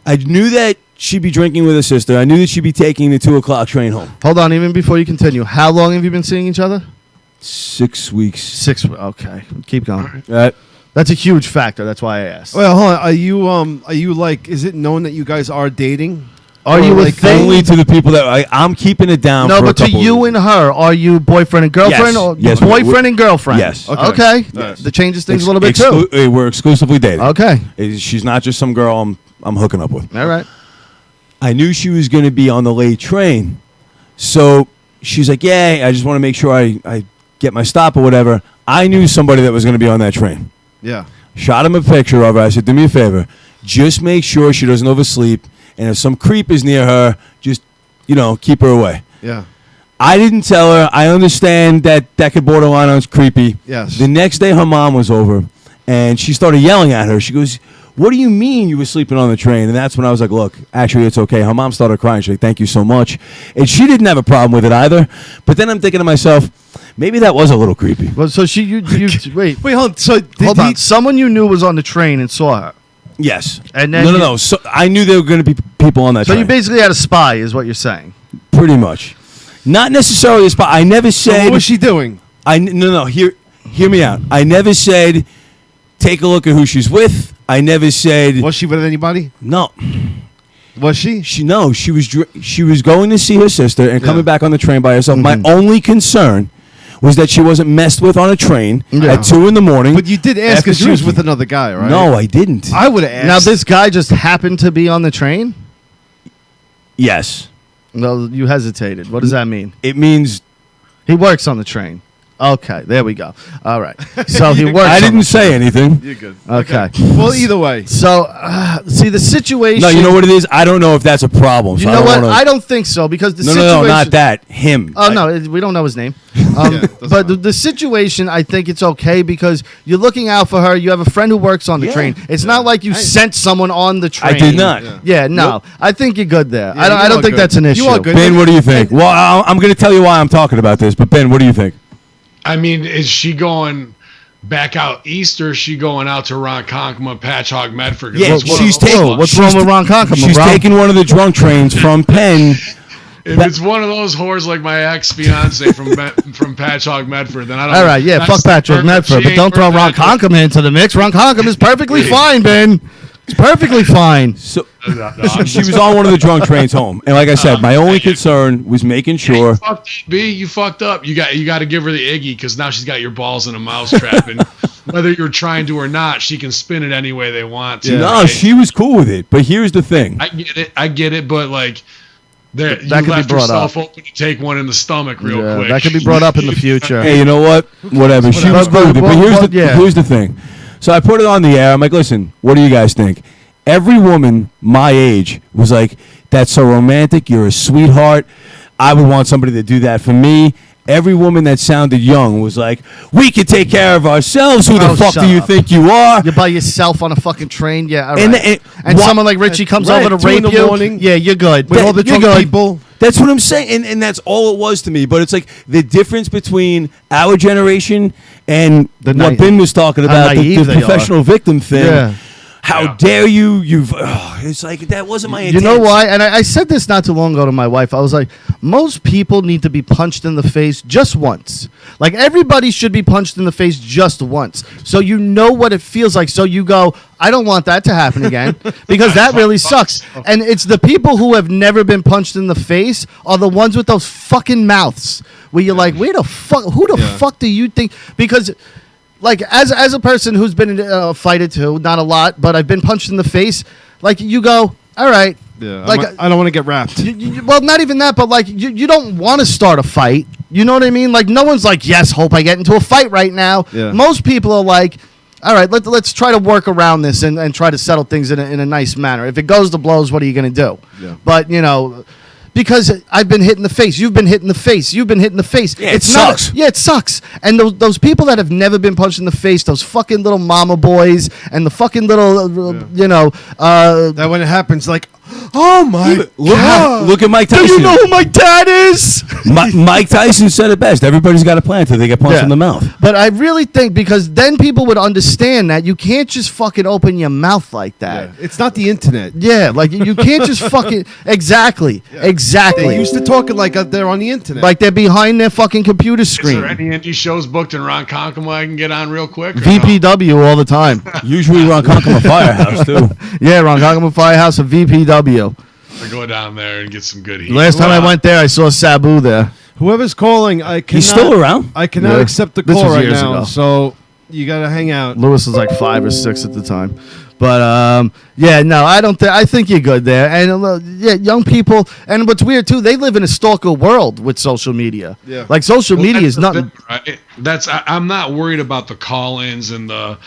I knew that she'd be drinking with her sister. I knew that she'd be taking the 2 o'clock train home. Hold on, even before you continue. How long have you been seeing each other? 6 weeks. 6. Okay. Keep going. Right? That's a huge factor. That's why I asked. Well, hold on. Are you like? Is it known that you guys are dating? Are Or you a like thing? Only to the people that I'm keeping it down. No, for but a to couple you of and her, are you boyfriend and girlfriend? Yes. Or Yes, boyfriend and girlfriend? Yes. Okay. Yes. That changes things a little bit too. We're exclusively dating. Okay. She's not just some girl I'm hooking up with. All right. I knew she was going to be on the late train, so she's like, "Yeah, I just want to make sure I get my stop or whatever." I knew somebody that was going to be on that train. Yeah. shot him a picture of her. I said, do me a favor. Just make sure she doesn't oversleep. And if some creep is near her, just, keep her away. Yeah. I didn't tell her. I understand that could borderline on creepy. Yes. The next day, her mom was over, and she started yelling at her. She goes, what do you mean you were sleeping on the train? And that's when I was like, look, actually, it's okay. Her mom started crying. She's like, thank you so much. And she didn't have a problem with it either. But then I'm thinking to myself, maybe that was a little creepy. Well, so you wait, Wait, hold on. So hold on. Someone you knew was on the train and saw her. Yes. And then No. So I knew there were going to be people on that So train. you basically had a spy, is what you're saying. Pretty much. Not necessarily a spot. I never So said. what was she doing? No. Hear me out. I never said, take a look at who she's with. I never said. Was she with anybody? No. Was she? She was going to see her sister and coming Yeah. back on the train by herself. Mm-hmm. My only concern was that she wasn't messed with on a train Yeah. at 2 a.m. But you did ask After if she was drinking. with another guy, right? No, I didn't. I would have asked. Now this guy just happened to be on the train? Yes. No, you hesitated. What does that mean? It means He works on the train. Okay, there we go. All right. So he works. I on didn't the say anything. You're good. Okay. Well, either way. So, see the situation. No, you know what it is? I don't know if that's a problem. You so know I what? don't wanna- I don't think so because the No, situation. no, not that. Him. Oh no, we don't know his name. that's But fine. the situation, I think it's okay because you're looking out for her. You have a friend who works on the Yeah. train. It's not like you sent someone on the train. I did not. Yeah. Yeah, no. I think you're good there. Yeah, I don't. you I don't are think good. that's an issue. You are good. Ben, what do you think? Well, I'm going to tell you why I'm talking about this. But Ben, what do you think? I mean, is she going back out east or is she going out to Ronkonkoma, Patchogue, Medford? 'Cause Yeah, it's one of she's those- taking. Whoa, what's wrong with Ronkonkoma, She's bro? taking one of the drunk trains from Penn. If it's one of those whores like my ex fiance from from Patchogue, Medford, then I don't. All right, yeah, fuck Patrick Medford, but don't throw Ronkonkoma into the mix. Ronkonkoma is perfectly fine, Ben. It's perfectly fine. So she was on one of the drunk trains home, and like I said, my only concern was making sure. You fucked up, B. You fucked up. You got to give her the Iggy because now she's got your balls in a mousetrap, and whether you're trying to or not, she can spin it any way they want to. Yeah. No, right? she was cool with it. But here's the thing. I get it, but like, there you That could be left brought yourself up. open to take one in the stomach real Yeah, quick. that could be brought up in the future. Hey, you know what? Whatever. She was cool with it. But here's the thing. So I put it on the air. I'm like, listen, what do you guys think? Every woman my age was like, that's so romantic. You're a sweetheart. I would want somebody to do that for me. Every woman that sounded young was like, we can take care of ourselves. Who the Oh, fuck shut do you up. think you are? You're by yourself on a fucking train. Yeah, all right. And- And wha- someone like Richie comes Right, over to 2 in rape the you. morning. Yeah, you're good. With all the You're drunk good. people. That's what I'm saying. And that's all it was to me. But it's like the difference between our generation and The what na- Ben was talking how about, the naive they professional victim thing. Yeah. How Yeah. dare you? It's like, that wasn't my You intent. know why? And I said this not too long ago to my wife. I was like, most people need to be punched in the face just once. Like, everybody should be punched in the face just once. So you know what it feels like. So you go, I don't want that to happen again because that really sucks. And it's the people who have never been punched in the face are the ones with those fucking mouths where you're like, who the fuck do you think? Because like as a person who's been in a fight or two, not a lot, but I've been punched in the face. Like you go, all right. Yeah. Like I don't want to get wrapped. well, not even that, but like you don't want to start a fight. You know what I mean? Like no one's like, yes, hope I get into a fight right now. Yeah. Most people are like, all right, let's try to work around this and try to settle things in a nice manner. If it goes to blows, what are you going to do? Yeah. But you know. Because I've been hit in the face, you've been hit in the face, you've been hit in the face. Yeah, it sucks. Yeah, it sucks. And those people that have never been punched in the face, those fucking little mama boys, and the fucking little, That when it happens, like, oh my God. Look at Mike Tyson. do you know who my dad is? Mike Tyson said it best. Everybody's got a plan until they get punched Yeah. in the mouth. But I really think because then people would understand that you can't just fucking open your mouth like that. Yeah. It's not the internet. Yeah, like you can't just fucking exactly. They used to talk it like they're on the internet. Like they're behind their fucking computer Is screen. there any indie shows booked in Ronkonkoma I can get on real quick? or no? VPW all the time. Usually Ronkonkoma Firehouse, too. Yeah, Ronkonkoma Firehouse and VPW. I go down there and get some good heat. Last time I went there, I saw Sabu there. Whoever's calling, I cannot. He's still around? I cannot Yeah. accept the This call was right years now. ago. So you gotta hang out. Lewis was like 5 or 6 at the time. But yeah, no, I don't think. I think you're good there. And yeah, young people. And what's weird too, they live in a stalker world with social media. Yeah. Like social Well, media that's is the nothing. thing, right? I'm not worried about the call-ins and the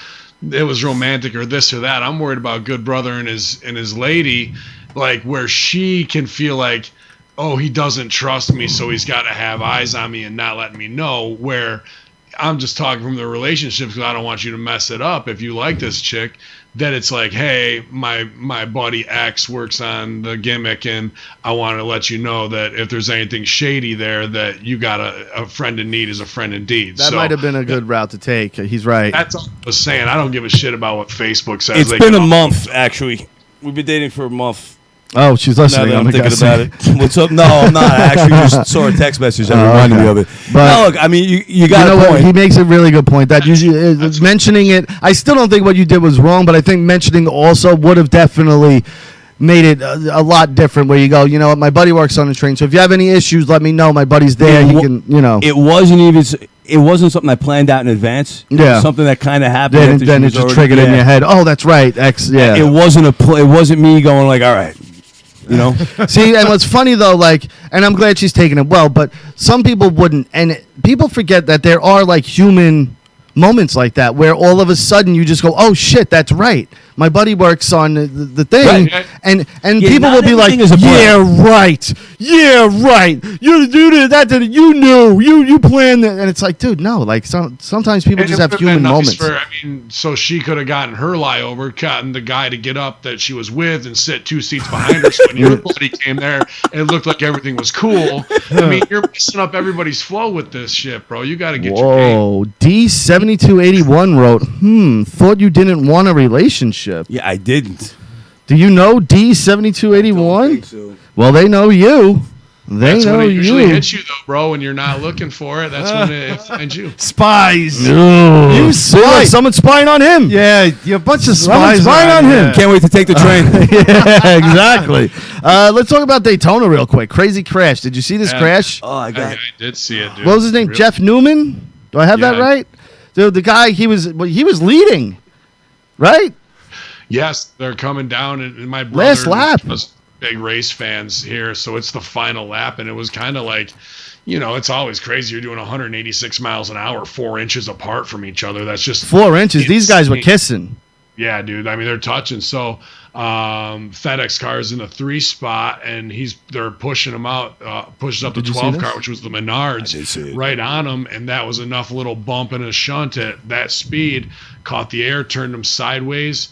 it was romantic or this or that. I'm worried about good brother and his lady, like where she can feel like, oh, he doesn't trust me, so he's got to have eyes on me and not letting me know. Where I'm just talking from the relationship because I don't want you to mess it up. If you like this chick, then it's like, hey, my buddy X works on the gimmick, and I want to let you know that if there's anything shady there, that you got a friend in need is a friend indeed. That might have been a good route to take. He's right. That's all I was saying. I don't give a shit about what Facebook says. It's been a month, actually. We've been dating for a month. Oh, she's listening. Now that I'm thinking about it. What's up? No, I'm not. I actually just saw a text message that reminded me of it. But no, look, I mean, you got a point. He makes a really good point. That usually is mentioning it. I still don't think what you did was wrong, but I think mentioning also would have definitely made it a lot different. Where you go, you know what, my buddy works on the train, so if you have any issues, let me know. My buddy's there. He can, you know. It wasn't something I planned out in advance. It was something that kind of happened. Then it just triggered in your head. Oh, that's right. X. Yeah. It wasn't it wasn't me going like, all right. You know. See, and what's funny though, like, and I'm glad she's taking it well, but some people wouldn't, and people forget that there are like human moments like that where all of a sudden you just go, oh shit, that's right. My buddy works on the thing, right. and people will be like, yeah, right, you do that, you knew, you planned that, and it's like, dude, no, like sometimes people just have human moments. So she could have gotten her lie over, gotten the guy to get up that she was with and sit 2 seats behind her. So when your buddy came there, it looked like everything was cool. I mean, you're messing up everybody's flow with this shit, bro. You got to get your game. Whoa, D7281 wrote, thought you didn't want a relationship. Yeah, I didn't. Do you know D7281? So. Well, they know you. That's when it usually hits you, though, bro, when you're not looking for it. That's when it finds you. Spies. You spy. Someone's spying on him. Yeah, you're a bunch of spies. Spying on him. Can't wait to take the train. Yeah, exactly. Let's talk about Daytona real quick. Crazy crash. Did you see this crash? Oh, I did see it, dude. What was his name? Jeff Newman? Do I have that right? Dude, the guy, he was leading, right? Yes, they're coming down, and my brother last lap. Was big race fans here, so it's the final lap, and it was kind of like, you know, it's always crazy. You're doing 186 miles an hour, 4 inches apart from each other. That's just 4 inches. These guys were kissing. Yeah, dude. I mean, they're touching. So FedEx car is in the 3 spot, and they're pushing him out, pushes up the 12 car, which was the Menards, right on him, and that was enough little bump in a shunt at that speed, caught the air, turned him sideways.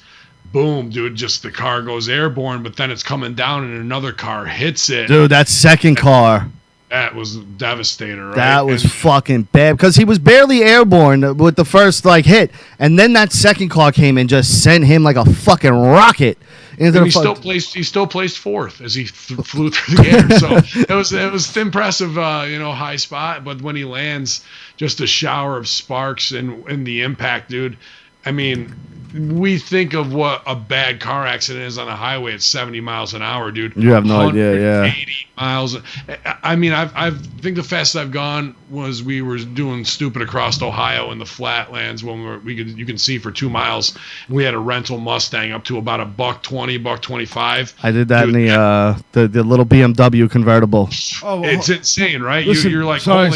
Boom, dude, just the car goes airborne, but then it's coming down and another car hits it. Dude, that second car. That was devastating, right? That was fucking bad because he was barely airborne with the first hit, and then that second car came and just sent him like a fucking rocket. And he still placed fourth as he flew through the air. So it was impressive, high spot. But when he lands, just a shower of sparks and the impact, dude. I mean, we think of what a bad car accident is on a highway at 70 miles an hour, dude. You have no idea, yeah. 80 miles. I mean, I think the fastest I've gone was we were doing stupid across Ohio in the flatlands when you can see for 2 miles. We had a rental Mustang up to about $120, $125. I did that in the little BMW convertible. Oh, it's insane, right? Listen, you're like sorry.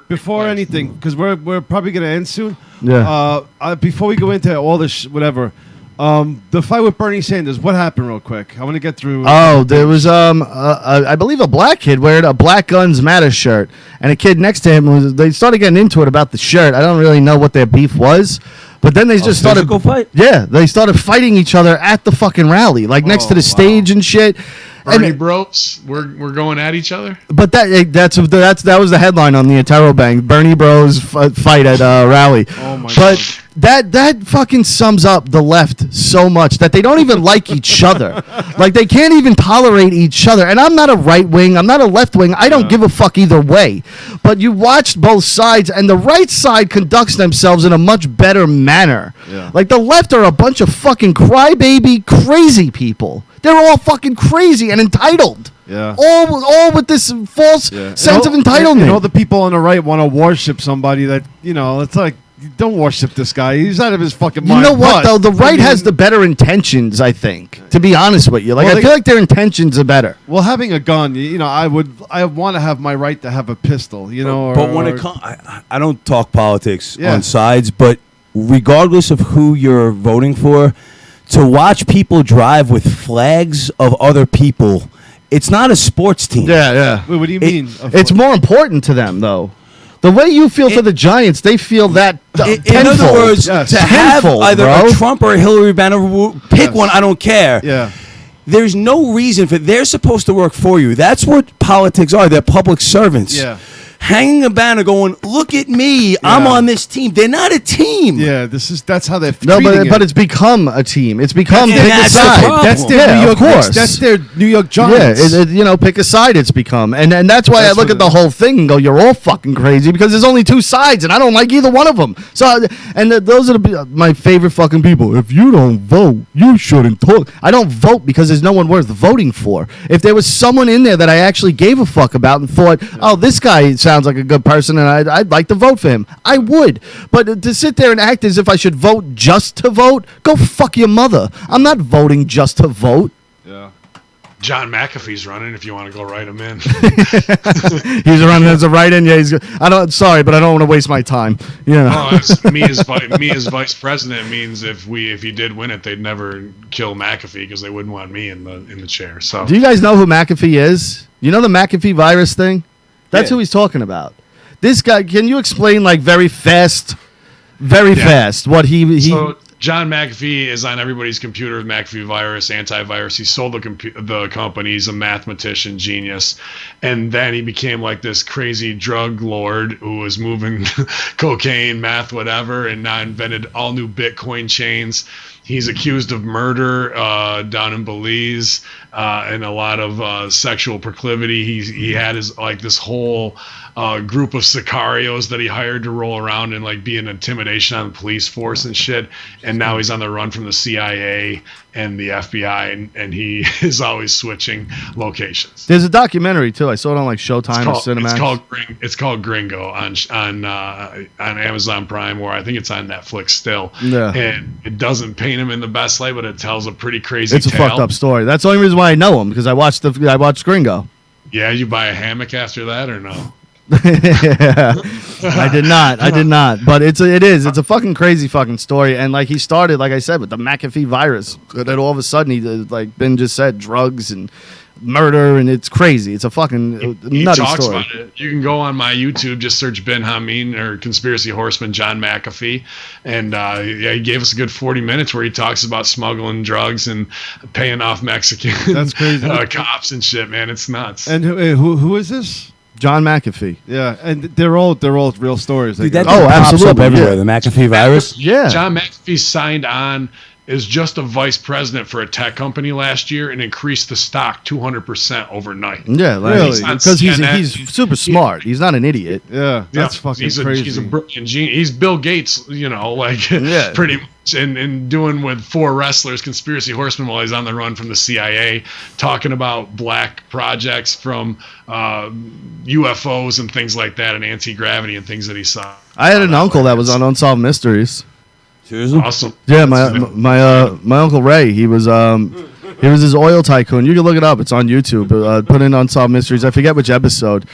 Before anything, because we're probably gonna end soon. Yeah. Before we go into all this, whatever, the fight with Bernie Sanders, what happened real quick? I want to get through. Oh, there was I believe a black kid wearing a Black Guns Matter shirt, and a kid next to him they started getting into it about the shirt. I don't really know what their beef was, but then they just started fight. Yeah, they started fighting each other at the fucking rally, like next to the stage and shit. Bernie bros, we're going at each other. But that was the headline on the Ataro Bang. Bernie bros fight at rally. Oh my God. That fucking sums up the left so much that they don't even like each other. Like they can't even tolerate each other. And I'm not a right wing. I'm not a left wing. I don't give a fuck either way. But you watched both sides, and the right side conducts themselves in a much better manner. Yeah. Like the left are a bunch of fucking crybaby crazy people. They're all fucking crazy and entitled. Yeah. All with this false sense of entitlement. And all the people on the right want to worship somebody that, it's like, don't worship this guy. He's out of his fucking mind. You know what, though? The right has the better intentions, I think, to be honest with you. Like, I feel like their intentions are better. Well, having a gun, I want to have my right to have a pistol, But when it comes, I don't talk politics on sides, but regardless of who you're voting for, to watch people drive with flags of other people. It's not a sports team. Yeah. Wait, what do you mean? It's more important to them, though. The way you feel for the Giants, they feel that In other words, Yes. to have Tenfold, either bro. a Trump or a Hillary banner, pick Yes. one, I don't care. Yeah. There's no reason for. They're supposed to work for you. That's what politics are. They're public servants. Yeah. Hanging a banner going, look at me, I'm on this team. They're not a team. Yeah, that's how they're No, treating but it. it's become a team. It's become And pick a that's the side. problem. That's their Yeah, New York. of course. That's their New York Yeah, Giants. pick a side. It's become, and that's why That's I look what at the it is. whole thing and go, "You're all fucking crazy," because there's only two sides, and I don't like either one of them. So, those are my favorite fucking people. If you don't vote, you shouldn't talk. I don't vote because there's no one worth voting for. If there was someone in there that I actually gave a fuck about and thought, "Oh, this guy sounds like a good person," and I'd like to vote for him, I would. But to sit there and act as if I should vote just to vote, go fuck your mother. I'm not voting just to vote. John McAfee's running. If you want to go write him in. He's running as a write-in. Yeah, sorry, but I don't want to waste my time. You know. Oh, it's me as vice president means if he did win it, they'd never kill McAfee because they wouldn't want me in the chair. So Do you guys know who McAfee is? You know the McAfee virus thing? That's who he's talking about. This guy, can you explain like very fast what he So John McAfee is on everybody's computer with McAfee virus, antivirus. He sold the company. He's a mathematician genius. And then he became like this crazy drug lord who was moving cocaine, meth, whatever, and now invented all new Bitcoin chains. He's accused of murder down in Belize and a lot of sexual proclivity. He had this whole group of sicarios that he hired to roll around and like be an intimidation on the police force and shit. And now he's on the run from the CIA and the FBI, and he is always switching locations. There's a documentary too. I saw it on like Showtime or Cinemax. It's called Gringo on Amazon Prime, or I think it's on Netflix still. Yeah. And it doesn't paint him in the best light, but it tells a pretty crazy It's a tale. fucked up story. That's the only reason why I know him, because I watched Gringo. Yeah, you buy a hammock after that or no? Yeah. I did not. But it's a fucking crazy fucking story. And like he started, like I said, with the McAfee virus. And then all of a sudden he like Ben just said, drugs and murder, and it's crazy. It's a fucking He nutty talks story. about it. You can go on my YouTube, just search Ben Hameen or Conspiracy Horseman John McAfee, and he gave us a good 40 minutes where he talks about smuggling drugs and paying off Mexican That's crazy. cops and shit. Man, it's nuts. And who is this? John McAfee. Yeah, and they're all real stories. Dude, that Oh, thing pops absolutely, up everywhere. yeah. The McAfee virus. Yeah. John McAfee signed on as just a vice president for a tech company last year and increased the stock 200% overnight. Yeah, like, Really? because he's CNN. super smart. He's not an idiot. Yeah, that's fucking he's crazy. He's a brilliant genius. He's Bill Gates, Yeah. pretty much, and doing with 4 wrestlers, Conspiracy Horseman, while he's on the run from the CIA, talking about black projects from UFOs and things like that, and anti-gravity and things that he saw. I had an uncle that was on Unsolved Mysteries. Seriously? Awesome. Yeah, my uncle Ray. He was his oil tycoon. You can look it up. It's on YouTube. Put in Unsolved Mysteries. I forget which episode,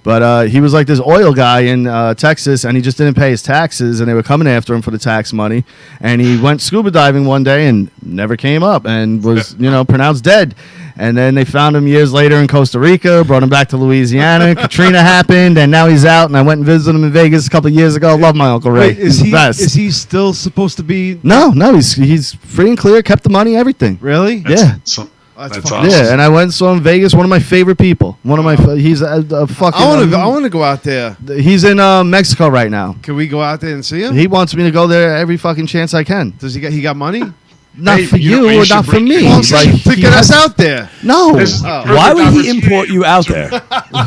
but he was like this oil guy in Texas, and he just didn't pay his taxes, and they were coming after him for the tax money. And he went scuba diving one day and never came up, and was pronounced dead. And then they found him years later in Costa Rica, brought him back to Louisiana. Katrina happened, and now he's out. And I went and visited him in Vegas a couple of years ago. Love my Uncle Ray. Wait, is He's the best. he still supposed to be? No, he's free and clear. Kept the money, everything. Really? Yeah. That's That's fucking- awesome. Yeah, and I went and saw him in Vegas. One of my favorite people. One of my he's a fucking. I want to go out there. He's in Mexico right now. Can we go out there and see him? He wants me to go there every fucking chance I can. Does he got money? Not Hey, for you know you, what you or should not for bring- me. Well, Like, to he get us has- out there. No. This is the Oh. perfect Why would he opportunity import you out there?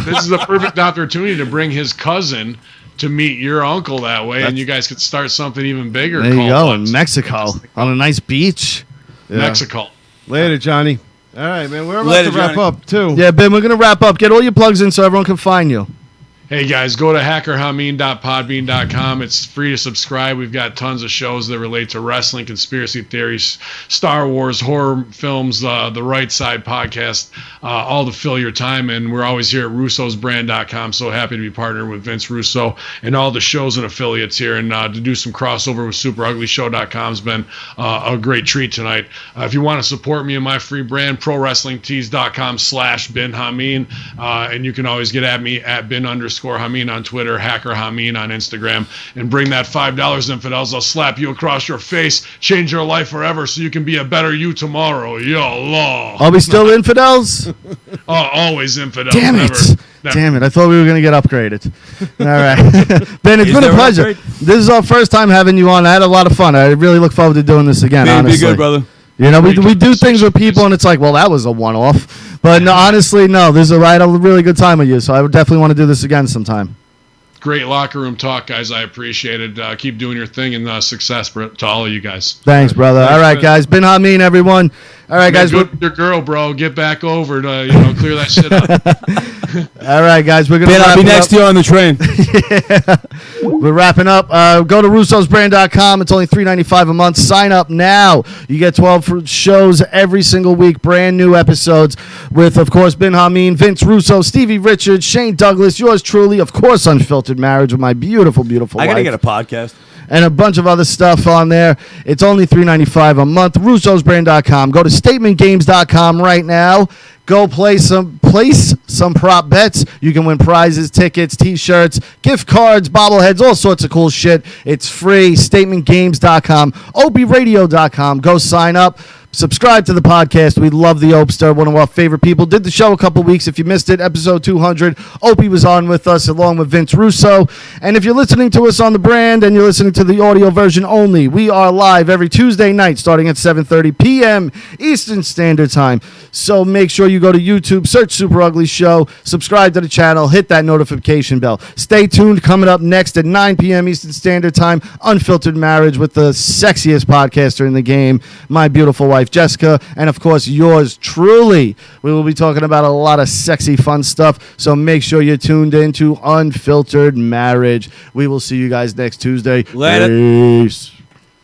This is a perfect opportunity to bring his cousin to meet your uncle that way, and you guys could start something even bigger. There you called go, Bugs. in Mexico, on a nice beach. Yeah. Mexico. Later, Johnny. All right, man. We're about Later, to wrap Johnny. up too. Yeah, Ben, we're going to wrap up. Get all your plugs in so everyone can find you. Hey guys, go to hackerhameen.podbean.com. It's free to subscribe. We've got tons of shows that relate to wrestling, conspiracy theories, Star Wars, horror films, the Right Side podcast, all to fill your time. And we're always here at russosbrand.com. So happy to be partnered with Vince Russo and all the shows and affiliates here. And to do some crossover with superuglyshow.com has been a great treat tonight. If you want to support me and my free brand, prowrestlingtees.com/Bin Hameen. And you can always get at me at bin_Hameen on Twitter, Hacker Hameen on Instagram, and bring that $5, infidels. I'll slap you across your face, change your life forever so you can be a better you tomorrow. YOLO. Are we still infidels? Oh, always infidels. Damn it. Never. Damn it. I thought we were going to get upgraded. All right. Ben, it's Is been a there an pleasure. upgrade? This is our first time having you on. I had a lot of fun. I really look forward to doing this again, Man, be honestly. good, brother. You know, we do things with people, and it's like, well, that was a one-off. But no, honestly, no, this is I had a really good time with you, so I would definitely want to do this again sometime. Great locker room talk, guys. I appreciate it. Keep doing your thing, and success to all of you guys. Thanks, brother. All right, guys. Bin Hameen, everyone. All right, guys. Good with your girl, bro. Get back over to clear that shit up. All right, guys. We're gonna. Ben, I'll be next to you on the train. We're wrapping up. Go to russosbrand.com. It's only $3.95 a month. Sign up now. You get 12 shows every single week. Brand new episodes with, of course, Bin Hameen, Vince Russo, Stevie Richards, Shane Douglas, yours truly, of course, Unfiltered Marriage with my beautiful, beautiful I got to wife. get a podcast. And a bunch of other stuff on there. It's only $3.95 a month. russosbrand.com. Go to statementgames.com right now. Go place some prop bets. You can win prizes, tickets, T-shirts, gift cards, bobbleheads, all sorts of cool shit. It's free. Statementgames.com. obradio.com. Go sign up. Subscribe to the podcast. We love the Opster, one of our favorite people. Did the show a couple weeks. If you missed it, episode 200, Opie was on with us along with Vince Russo. And if you're listening to us on the brand and you're listening to the audio version only, we are live every Tuesday night starting at 7:30 p.m. Eastern Standard Time. So make sure you go to YouTube, search Super Ugly Show, subscribe to the channel, hit that notification bell. Stay tuned. Coming up next at 9 p.m. Eastern Standard Time, Unfiltered Marriage with the sexiest podcaster in the game, my beautiful wife, Jessica, and of course yours truly. We will be talking about a lot of sexy fun stuff, so make sure you're tuned in to Unfiltered Marriage. We will see you guys next Tuesday. Later. Peace.